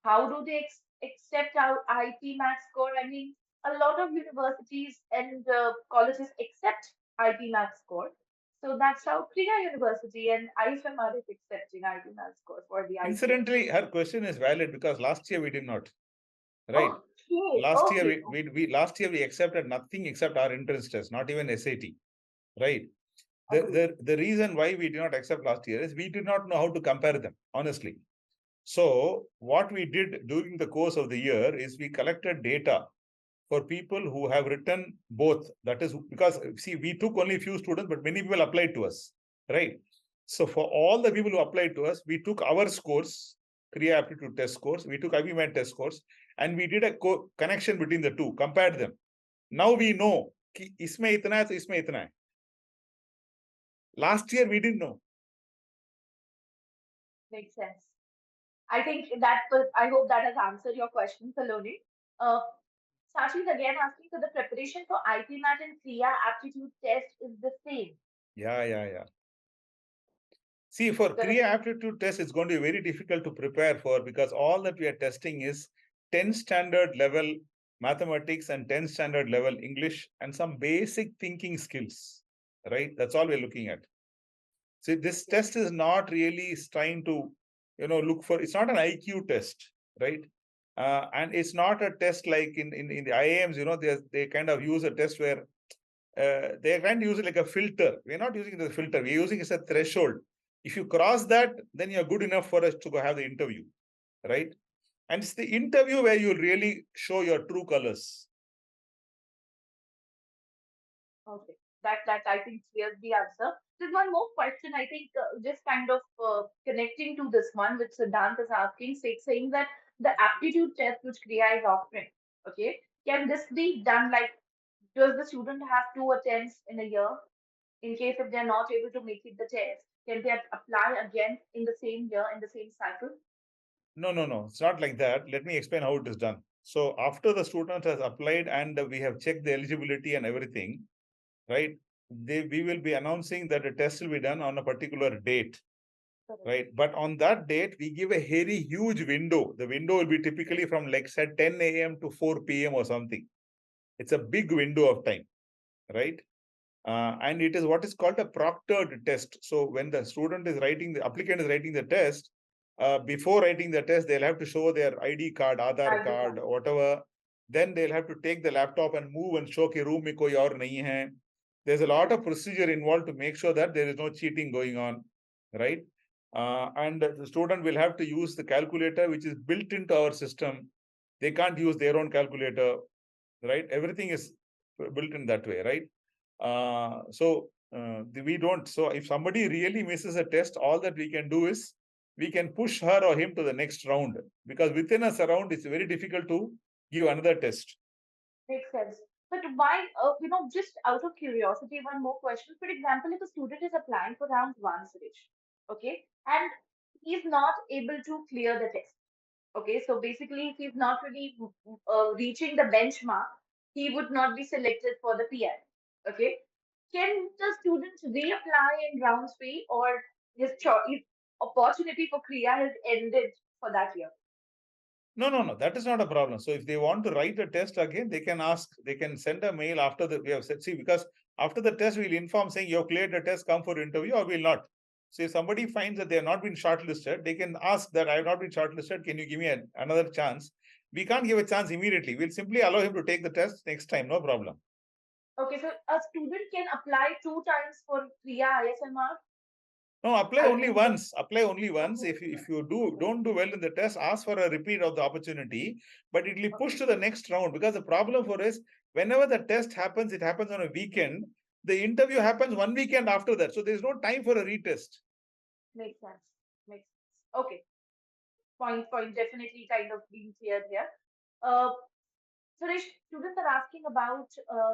How do they accept our IPMAT score? I mean, a lot of universities and colleges accept IPMAT score. So that's how Krea University and IFMR is accepting IPMAT score for the IPM. Incidentally, her question is valid because last year we did not. Right. Okay, Last year okay, we last year we accepted nothing except our entrance test, not even SAT. Right. agree. The reason why we did not accept last year is we did not know how to compare them, honestly. So what we did during the course of the year is we collected data for people who have written both. That is because, see, we took only few students, but many people applied to us, right? So for all the people who applied to us, we took our scores, Krea aptitude test scores, we took IPMAT test scores, and we did a connection between the two, compared them. Now we know कि इसमें इतना है तो इसमें इतना है. Last year we didn't know. Makes sense. I think I hope that has answered your question, Saloni. Uh, Sashi is again asking, so the preparation for IPMAT and Krea aptitude test is the same. Yeah. See, for Correct. Krea aptitude test, it's going to be very difficult to prepare for because all that we are testing is 10 standard level mathematics and 10 standard level English and some basic thinking skills, right? That's all we're looking at. See, this test is not really trying to, look for, it's not an IQ test, right? And it's not a test like in the IIMs, they kind of use a test where they are trying to use it like a filter. We're not using it as a filter. We're using it as a threshold. If you cross that, then you're good enough for us to go have the interview, right? And it's the interview where you'll really show your true colors. Okay. That I think clears the answer. There's one more question. I think just kind of connecting to this one, which Siddhant is asking, saying that the aptitude test which Kriya is offering, okay, can this be done like, does the student have two attempts in a year? In case if they're not able to make it the test, can they apply again in the same year, in the same cycle? No. It's not like that. Let me explain how it is done. So after the student has applied and we have checked the eligibility and everything, right? We will be announcing that the test will be done on a particular date. Correct. Right. But on that date, we give a very huge window. The window will be typically from like say 10 a.m. to 4 p.m. or something. It's a big window of time, right? And it is what is called a proctored test. So when the applicant is writing the test, before writing the test, they'll have to show their ID card, Aadhaar ID card, card. whatever. Then they'll have to take the laptop and move and show कि room में कोई और नहीं है. There's a lot of procedure involved to make sure that there is no cheating going on, right? And the student will have to use the calculator which is built into our system. They can't use their own calculator, right? Everything is built in that way, right? We don't. So if somebody really misses a test, all that we can do is we can push her or him to the next round because within a round it's very difficult to give another test. Makes sense. But why, just out of curiosity, one more question. For example, if a student is applying for round one, Suresh, okay, and he's not able to clear the test, okay, so basically, if he's not really reaching the benchmark, he would not be selected for the PI, okay. Can the student reapply in round three, or his opportunity for Kriya has ended for that year? No. That is not a problem. So if they want to write a test again, they can send a mail after we have said, see, because after the test, we'll inform saying you have cleared the test, come for interview or will not. So if somebody finds that they have not been shortlisted, they can ask that I have not been shortlisted. Can you give me another chance? We can't give a chance immediately. We'll simply allow him to take the test next time. No problem. Okay, so a student can apply two times for Kriya ISMR. No, apply I only think once. Apply only once. okay. If you don't do well in the test, ask for a repeat of the opportunity. But it will push Okay. to the next round because the problem for is whenever the test happens, it happens on a weekend. The interview happens one weekend after that, so there is no time for a retest. Makes sense. Makes sense. Okay. Point definitely kind of being cleared here. Uh, Suresh, students are asking about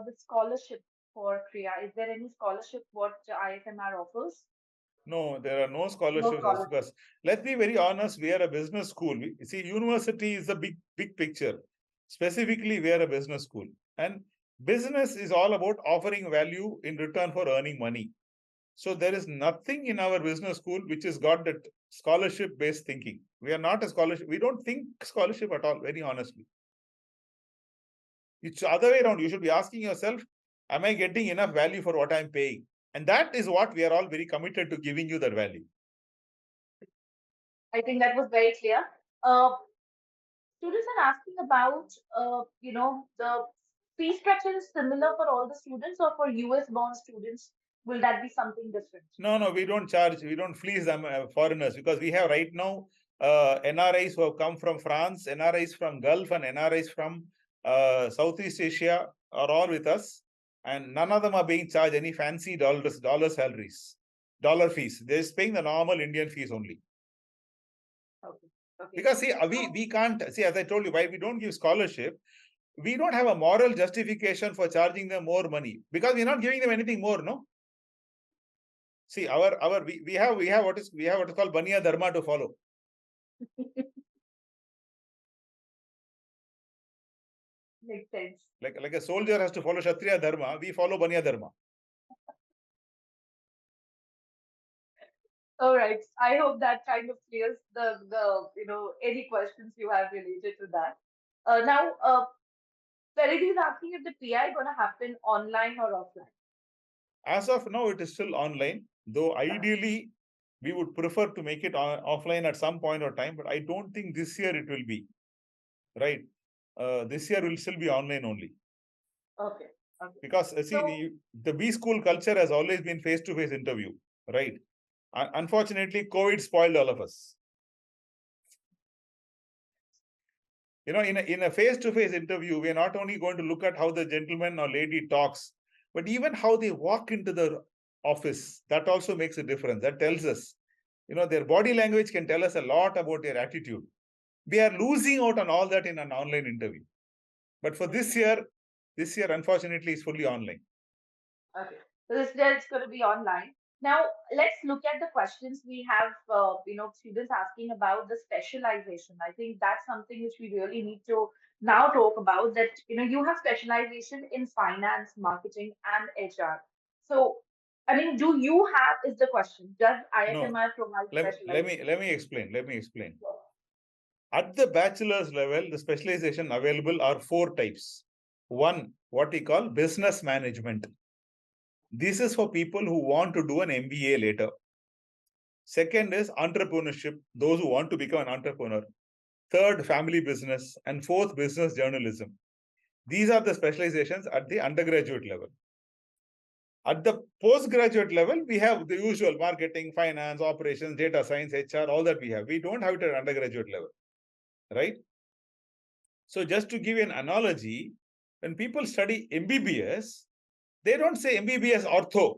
the scholarship for Krea. Is there any scholarship what IFMR offers? No, there are no No scholarships scholarship. because let's be very honest, we are a business school. See, university is the big picture. Specifically, we are a business school. And business is all about offering value in return for earning money. So there is nothing in our business school which has got that scholarship-based thinking. We are not a scholarship. We don't think scholarship at all, very honestly. It's the other way around. You should be asking yourself, am I getting enough value for what I'm paying? And that is what we are all very committed to giving you that value. I think that was very clear. Uh, Students are asking about, the fee structure is similar for all the students or for US born students, will that be something different? No, we don't charge, we don't fleece them foreigners because we have right now NRIs who have come from France, NRIs from Gulf, and NRIs from Southeast Asia are all with us, and none of them are being charged any fancy dollar salaries, dollar fees. They're paying the normal Indian fees only. Okay. Okay. Because see, we can't see, as I told you, why we don't give scholarship. We don't have a moral justification for charging them more money because we're not giving them anything more, no. See, we have what is called Baniya Dharma to follow. Makes sense. Like a soldier has to follow Kshatriya Dharma, we follow Baniya Dharma. All right. I hope that kind of clears the any questions you have related to that. Now, Ferid is asking if the PI gonna happen online or offline. As of now, it is still online, though ideally we would prefer to make it offline at some point or time, but I don't think this year it will be. Right. This year will still be online only. Okay. Okay. Because see, So the B school culture has always been face-to-face interview, right? Unfortunately, COVID spoiled all of us. You know, in a face-to-face interview, we are not only going to look at how the gentleman or lady talks, but even how they walk into the office. That also makes a difference. That tells us, you know, their body language can tell us a lot about their attitude. We are losing out on all that in an online interview. But for this year, unfortunately, is fully online. okay. So this year it's going to be online. Now let's look at the questions we have. Students asking about the specialization. I think that's something which we really need to now talk about. That you have specialization in finance, marketing, and HR. So, I mean, do you have is the question? Does No, IFMI provide specialization? let me explain. Let me explain. At the bachelor's level, the specialization available are four types. One, what we call business management. This is for people who want to do an MBA later. Second is entrepreneurship, those who want to become an entrepreneur. Third, family business. And fourth, business journalism. These are the specializations at the undergraduate level. At the postgraduate level, we have the usual marketing, finance, operations, data science, HR, all that we have. We don't have it at undergraduate level, right? So just to give you an analogy, when people study MBBS, they don't say MBBS ortho,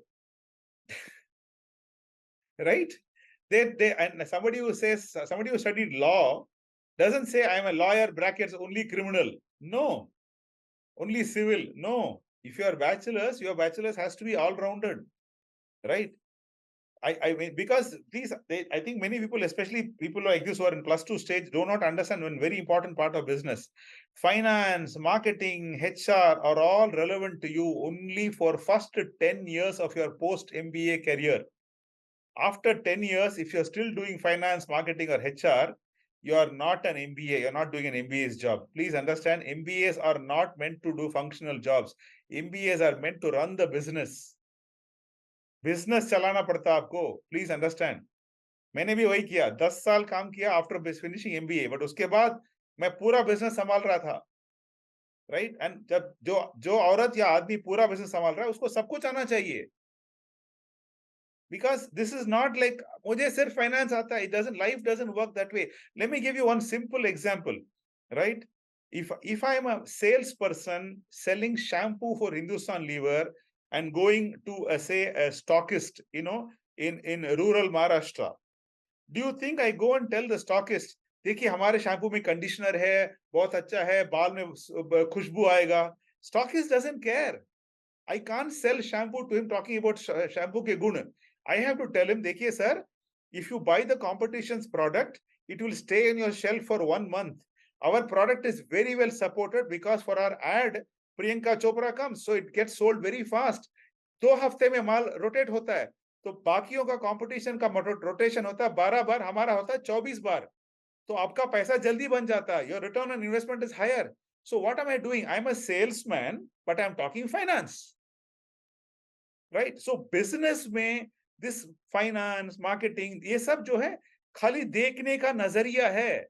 right? And somebody who studied law doesn't say I'm a lawyer brackets only criminal. No, only civil. No. If you are bachelor's, your bachelor's has to be all rounded, right? I mean, because I think many people, especially people like this who are in +2 stage, do not understand one very important part of business. Finance, marketing, HR are all relevant to you only for first 10 years of your post MBA career. After 10 years, if you're still doing finance, marketing, or HR, you are not an MBA. You're not doing an MBA's job. Please understand, MBAs are not meant to do functional jobs. MBAs are meant to run the business. Business चलाना पड़ता आपको please understand मैंने भी वही किया 10 साल काम किया आफ्टर फिनिशिंग एमबीए बट उसके बाद मैं पूरा बिजनेस संभाल रहा था राइट एंड जब जो जो औरत या आदमी पूरा बिजनेस संभाल रहा है उसको सब कुछ आना चाहिए because this is not like मुझे सिर्फ फाइनेंस आता है it doesn't life doesn't work that way let me give you one simple example right if I am a salesperson selling shampoo for Hindustan Lever and going to say a stockist in rural Maharashtra Do you think I go and tell the stockist, देखिए हमारे shampoo में conditioner है, बहुत अच्छा है, बाल में खुशबू आएगा? Stockist doesn't care. I can't sell shampoo to him talking about shampoo ke gun. I have to tell him, देखिए sir, if you buy the competition's product, it will stay on your shelf for 1 month. Our product is very well supported because for our ad, Priyanka Chopra comes, so it gets sold very fast. 2 हफ्ते में माल rotate होता है, तो बाकियों का competition का rotation होता है 12 बार, हमारा होता है 24 बार. तो आपका पैसा जल्दी बन जाता है. Your return on investment is higher. So what am I doing? I'm a salesman, but I'm talking finance. Right. So business में दिस फाइनेंस मार्केटिंग ये सब जो है खाली देखने का नजरिया है.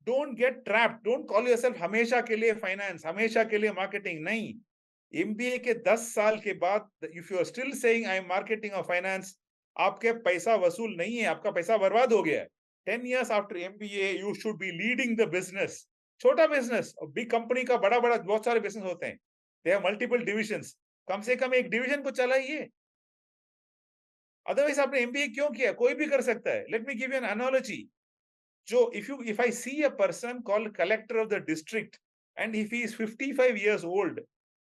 Don't get trapped. Don't call yourself हमेशा के लिए फाइनेंस, हमेशा के लिए मार्केटिंग. नहीं. एमबीए के 10 साल के बाद if you are still saying I am marketing और फाइनेंस, आपके पैसा वसूल नहीं है, आपका पैसा बर्बाद हो गया है. 10 years after MBA you should be leading the business. छोटा बिजनेस और बिग कंपनी का बड़ा बड़ा बहुत सारे बिजनेस होते हैं. They have multiple divisions. कम से कम एक डिवीजन को चलाइए. अदरवाइज आपने एमबीए क्यों किया? कोई भी कर सकता है. Let me give you N analogy. जो if I see a person called collector of the district and if he is 55 years old,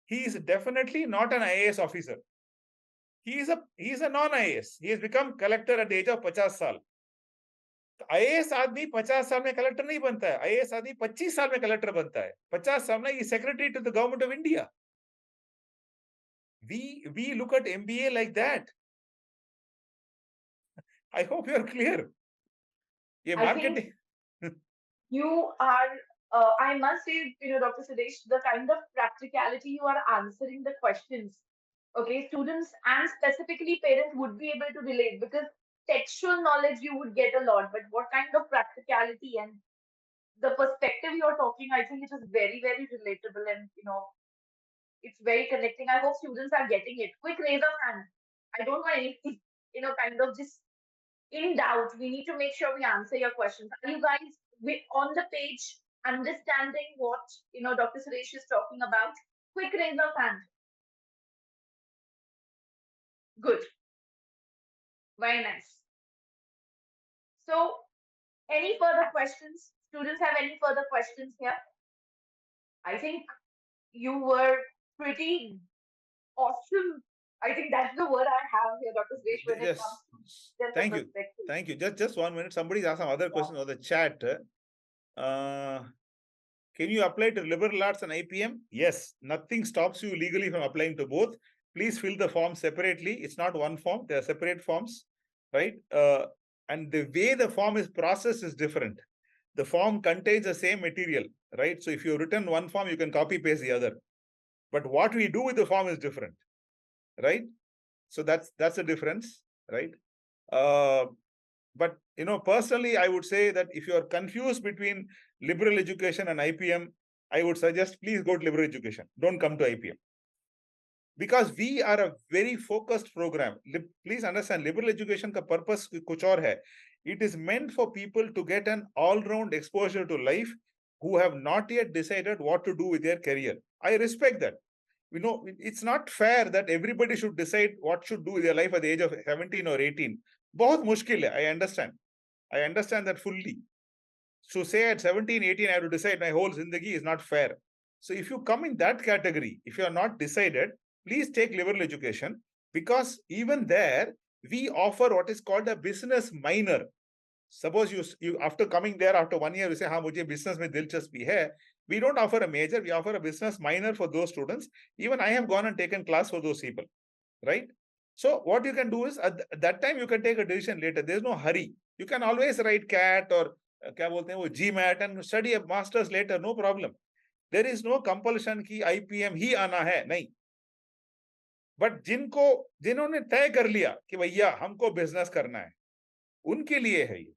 he is definitely not an IAS officer. He is a non IAS. He has become collector at the age of 50 साल. IAS आदमी 50 साल में collector नहीं बनता है. IAS आदमी 25 साल में कलेक्टर बनता है. 50 साल में ही secretary to the government of India. We look at MBA like that. I hope you are clear. ये I think marketing. you are, I must say, Dr. Sudesh, the kind of practicality you are answering the questions, okay, students and specifically parents would be able to relate because textual knowledge you would get a lot, but what kind of practicality and the perspective you're talking, I think it is very, very relatable and, it's very connecting. I hope students are getting it. Quick raise of hand. I don't want anything, kind of just in doubt. We need to make sure we answer your questions. Are you guys on the page, understanding what Dr. Suresh is talking about? Quick raise of hand. Good. Very nice. So, any further questions? Students have any further questions here? I think you were pretty awesome. I think that's the word I have here, Dr. Suresh, when it comes Yes. to gender Thank you. perspective. Thank you. Just 1 minute. Somebody's asked some other questions on the chat. Can you apply to liberal arts and IPM? Yes. Nothing stops you legally from applying to both. Please fill the form separately. It's not one form. They are separate forms, right? And the way the form is processed is different. The form contains the same material, right? So if you've written one form, you can copy paste the other. But what we do with the form is different, right? So that's the difference, right? But personally, I would say that if you are confused between liberal education and IPM, I would suggest please go to liberal education. Don't come to IPM. Because we are a very focused program. Please understand, liberal education ka purpose kuch aur hai. It is meant for people to get an all-round exposure to life who have not yet decided what to do with their career. I respect that. It's not fair that everybody should decide what should do with their life at the age of 17 or 18. बहुत मुश्किल है. I understand that fully. So say at 17, 18, I have to decide my whole zindagi is not fair. So if you come in that category, if you are not decided, please take liberal education, because even there, we offer what is called a business minor. Suppose you after coming there after 1 year, you say, हाँ मुझे business में दिलचस्पी है. We don't offer a major, we offer a business minor for those students. Even I have gone and taken class for those people, right? So what you can do is at that time you can take a decision later. There's no hurry. You can always write CAT or क्या बोलते हैं वो GMAT and study a master's later, no problem. There is no compulsion कि IPM ही आना है, नहीं. But जिन्होंने तय कर लिया कि भैया हमको बिजनेस करना है, उनके लिए है ये.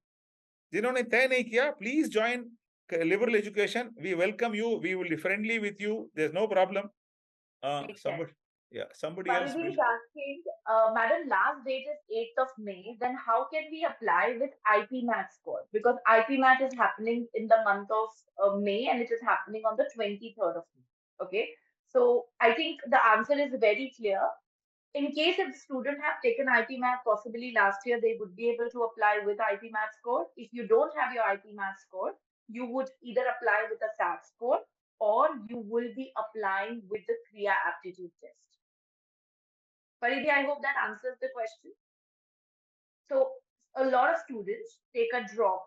जिन्होंने तय नहीं किया, please join liberal education. We welcome you. We will be friendly with you. There's no problem. Makes sense. Somebody else Parvi will. is asking, Madam, last date is 8th of May. Then how can we apply with IPMAT score? Because IPMAT is happening in the month of May and it is happening on the 23rd of May. Okay. So I think the answer is very clear. In case if the student have taken IPMAT possibly last year, they would be able to apply with IPMAT score. If you don't have your IPMAT score, you would either apply with a SAT score or you will be applying with the Krea aptitude test. Faridhi, I hope that answers the question. So a lot of students take a drop,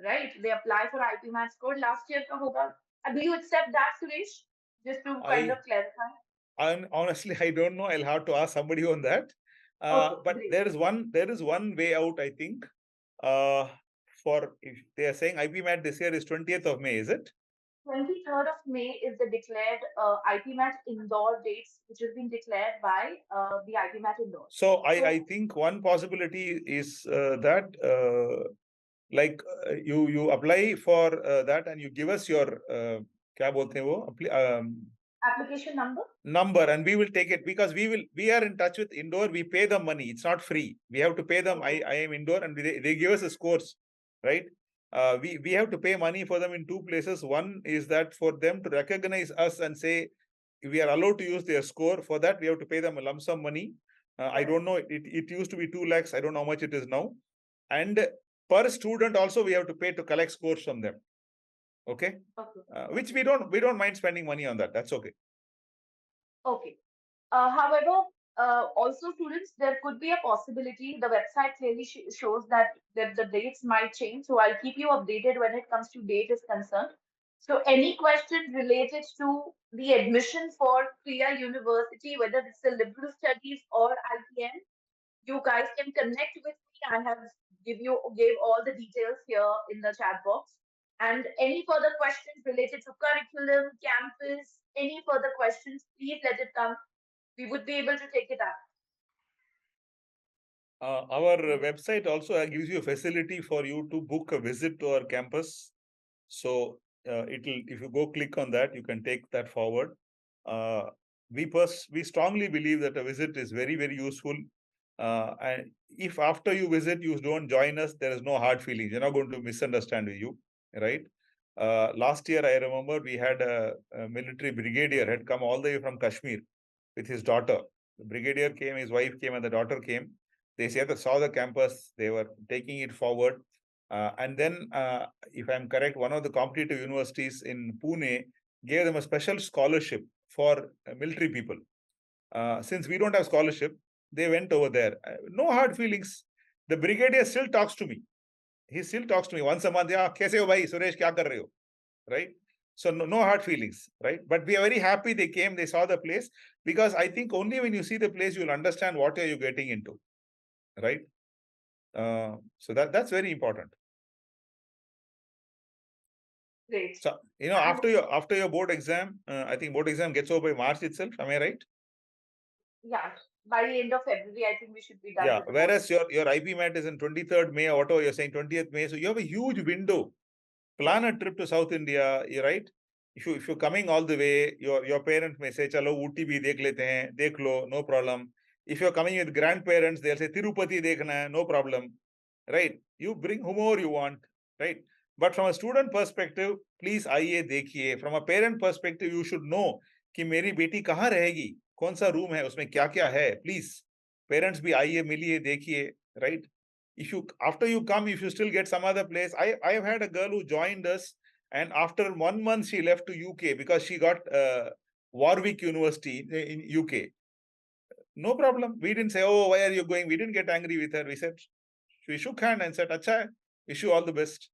right? They apply for IPMAT score. Last year ka hoga. Do you accept that, Suresh? Just to kind I of clarify. honestly, I don't know. I'll have to ask somebody on that. Okay, But great. there is one way out, I think. Uh, for if they are saying IPMAT this year is 20th of May, is it? 23rd of May is the declared IPMAT indoor dates, which has been declared by the IPMAT indoor. So I So think one possibility is that like you apply for that and you give us your क्या बोलते हैं वो application number? number, and we will take it because we are in touch with indoor. We pay them money. It's not free. We have to pay them. Okay. I am indoor and they give us a scores, right? We have to pay money for them in two places. One is that for them to recognize us and say we are allowed to use their score. For that we have to pay them a lump sum money. I don't know. It used to be 2 lakhs. I don't know how much it is now. And per student also we have to pay to collect scores from them. Okay. Okay. Which we don't mind spending money on that. That's okay. Okay. However, also students, there could be a possibility. The website clearly shows that the dates might change. So I'll keep you updated when it comes to date is concerned. So any questions related to the admission for Krea University, whether it's a liberal studies or IPM, you guys can connect with me. I have gave all the details here in the chat box. And any further questions related to curriculum, campus, any further questions, please let it come. We would be able to take it up. Our website also gives you a facility for you to book a visit to our campus. So if you go click on that, you can take that forward. We strongly believe that a visit is very, very useful. And if after you visit, you don't join us, there is no hard feelings. You're not going to misunderstand you, right? Last year, I remember we had a military brigadier had come all the way from Kashmir with his daughter. The brigadier came, his wife came, and the daughter came. They saw the campus, they were taking it forward. And then, if I'm correct, one of the competitive universities in Pune gave them a special scholarship for military people. Since we don't have scholarship, they went over there. No hard feelings. The brigadier still talks to me. He still talks to me once a month. Yeah, kaise ho bhai? Suresh, kya kar rahe ho? Right? So no hard feelings, right? But we are very happy they came, they saw the place, because I think only when you see the place, you'll understand what are you getting into, right? So that's very important. Great. So And after your board exam, I think board exam gets over by March itself. Am I right? yeah, by the end of February, I think we should be done Yeah. with the board Whereas exam. your IPMAT is in 23rd May, or whatever you're saying, 20th May. So you have a huge window. Yes, Plan a trip to South India, you're right? If you're coming all the way, your parents may say, "Chalo, Ooty bhi dekh lete hain, dekh lo, no problem." If you're coming with grandparents, they'll say, "Tirupati dekhna hai, no problem." Right? You bring whomever you want, right? But from a student perspective, please आइए देखिए. From a parent perspective, you should know कि मेरी बेटी कहाँ रहेगी, कौन सा room है, उसमें क्या क्या है. Please, parents भी आइए, मिलिए, देखिए, right? If you after you come, if you still get some other place, I have had a girl who joined us, and after 1 month she left to UK because she got Warwick University in UK. No problem. We didn't say, "Oh, why are you going?" We didn't get angry with her. We shook hand and said, "Acha, wish you all the best."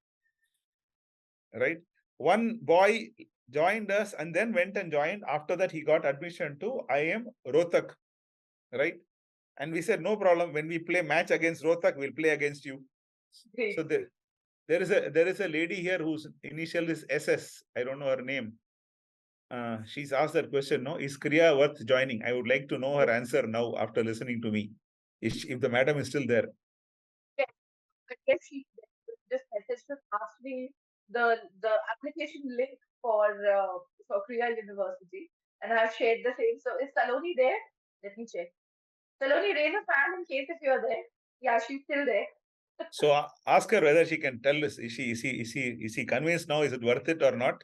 Right? One boy joined us and then went and joined. After that, he got admission to IIM Rohtak. Right? And we said, "No problem. When we play match against Rohtak, we'll play against you." great. So there is a lady here whose initial is SS. I don't know her name. She's asked that question. No, is Krea worth joining? I would like to know her answer now after listening to me. If the madam is still there. Yes, but yes, she this message just asked me the application link for Krea University, and I've shared the same. So is Saloni there? Let me check. Saloni, raise a hand in case if you're there. Yeah, she's still there. So ask her whether she can tell us, is she convinced now? Is it worth it or not?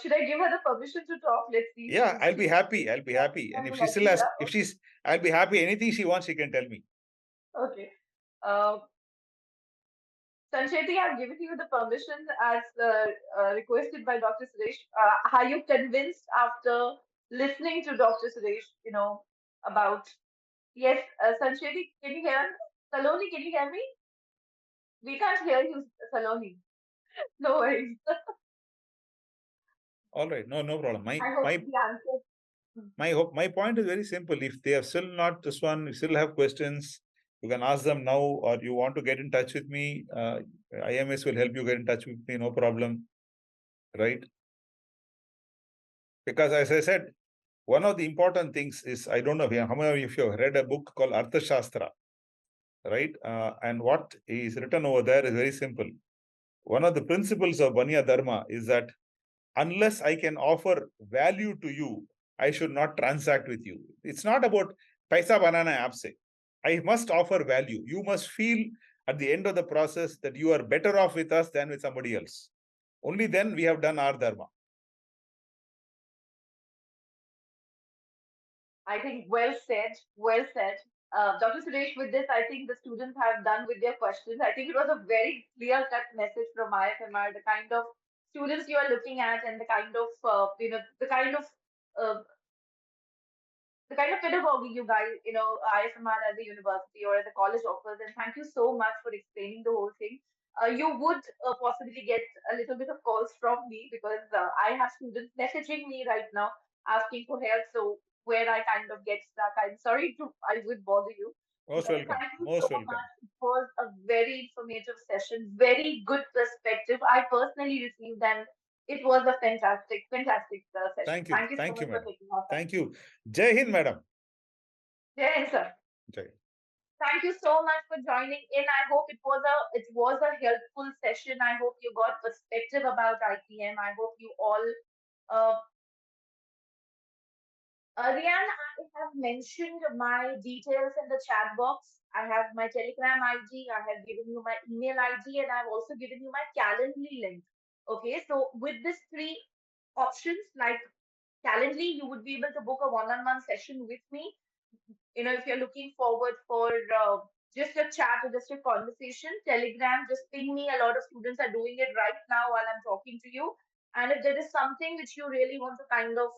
Should I give her the permission to talk? Let's see if Yeah, I'll be happy. I'll be happy. And can if she help still me has, here. if she's, I'll be happy. Anything she wants, she can tell me. Okay. Uh, Sancheti, I've given you the permission as requested by Dr. Suresh. Are you convinced after listening to Dr. Suresh, about. Yes, Sancheti, can you hear me? Saloni, can you hear me? We can't hear you, Saloni. No worries. All right, no problem. My I hope my the answer. my point is very simple. If they have still not this one, you still have questions, you can ask them now, or you want to get in touch with me. IMS will help you get in touch with me, no problem, right? Because as I said, one of the important things is I don't know how many of you have read a book called Arthashastra, right? And what is written over there is very simple. One of the principles of Banya Dharma is that unless I can offer value to you, I should not transact with you. It's not about paisa banana aapse. I must offer value. You must feel at the end of the process that you are better off with us than with somebody else. Only then we have done our dharma. I think well said, well said. Dr. Suresh, with this, I think the students have done with their questions. I think it was a very clear-cut message from IFMR, the kind of students you are looking at and the kind of, uh, the kind of pedagogy you guys, IFMR as a university or as a college offers. And thank you so much for explaining the whole thing. You would possibly get a little bit of calls from me because I have students messaging me right now asking for help. So where I kind of get stuck, I'm sorry to I would bother you. Most But welcome. thank you so Most welcome. much. It was a very informative session, very good perspective. I personally received, and it was a fantastic, fantastic session. Thank you. Thank you so Thank you, much for madam. taking our time. Thank you. Jai Hind, madam. Yeah, sir. Jai. Thank you so much for joining in. I hope it was a helpful session. I hope you got perspective about IPM. I hope you all uh, Rian, I have mentioned my details in the chat box. I have my Telegram ID, I have given you my email ID, and I've also given you my Calendly link. Okay, so with these three options, like Calendly, you would be able to book a one-on-one session with me. If you're looking forward for just a chat or just a conversation, Telegram, just ping me. A lot of students are doing it right now while I'm talking to you. And if there is something which you really want to kind of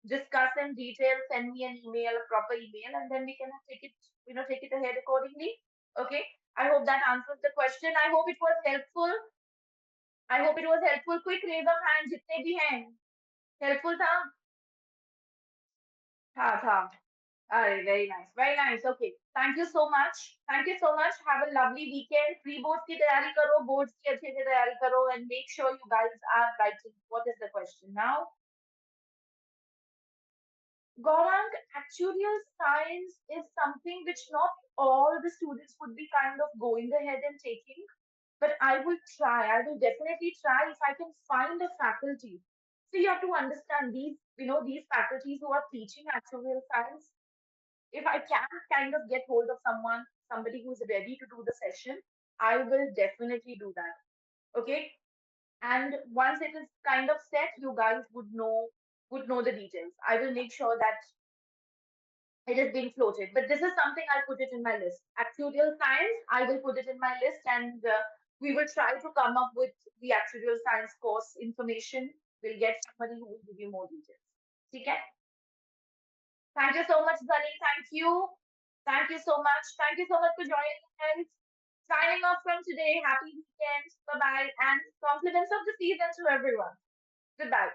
discuss in detail, send me an email, a proper email, and then we can take it ahead accordingly. Okay. I hope that answers the question. I hope it was helpful. I hope it was helpful. Quick raise of hands, जितने भी हैं. Helpful था? था. Alright, very nice, very nice. Okay, thank you so much. Thank you so much. Have a lovely weekend. Pre boards की तैयारी करो, boards की अच्छे से तैयारी करो, and make sure you guys are writing. What is the question now? Gaurang, actuarial science is something which not all the students would be kind of going ahead and taking, but I will try. I will definitely try if I can find a faculty. So you have to understand these faculties who are teaching actuarial science. If I can kind of get hold of somebody who's ready to do the session, I will definitely do that. Okay. And once it is kind of set, you guys would know the details. I will make sure that it is being floated. But this is something I'll put it in my list. Actuarial science, I will put it in my list, and we will try to come up with the actuarial science course information. We'll get somebody who will give you more details. Okay. Thank you so much, Sunny. Thank you. Thank you so much. Thank you so much for joining us. Signing off from today. Happy weekend. Bye bye. And compliments of the season to everyone. Goodbye.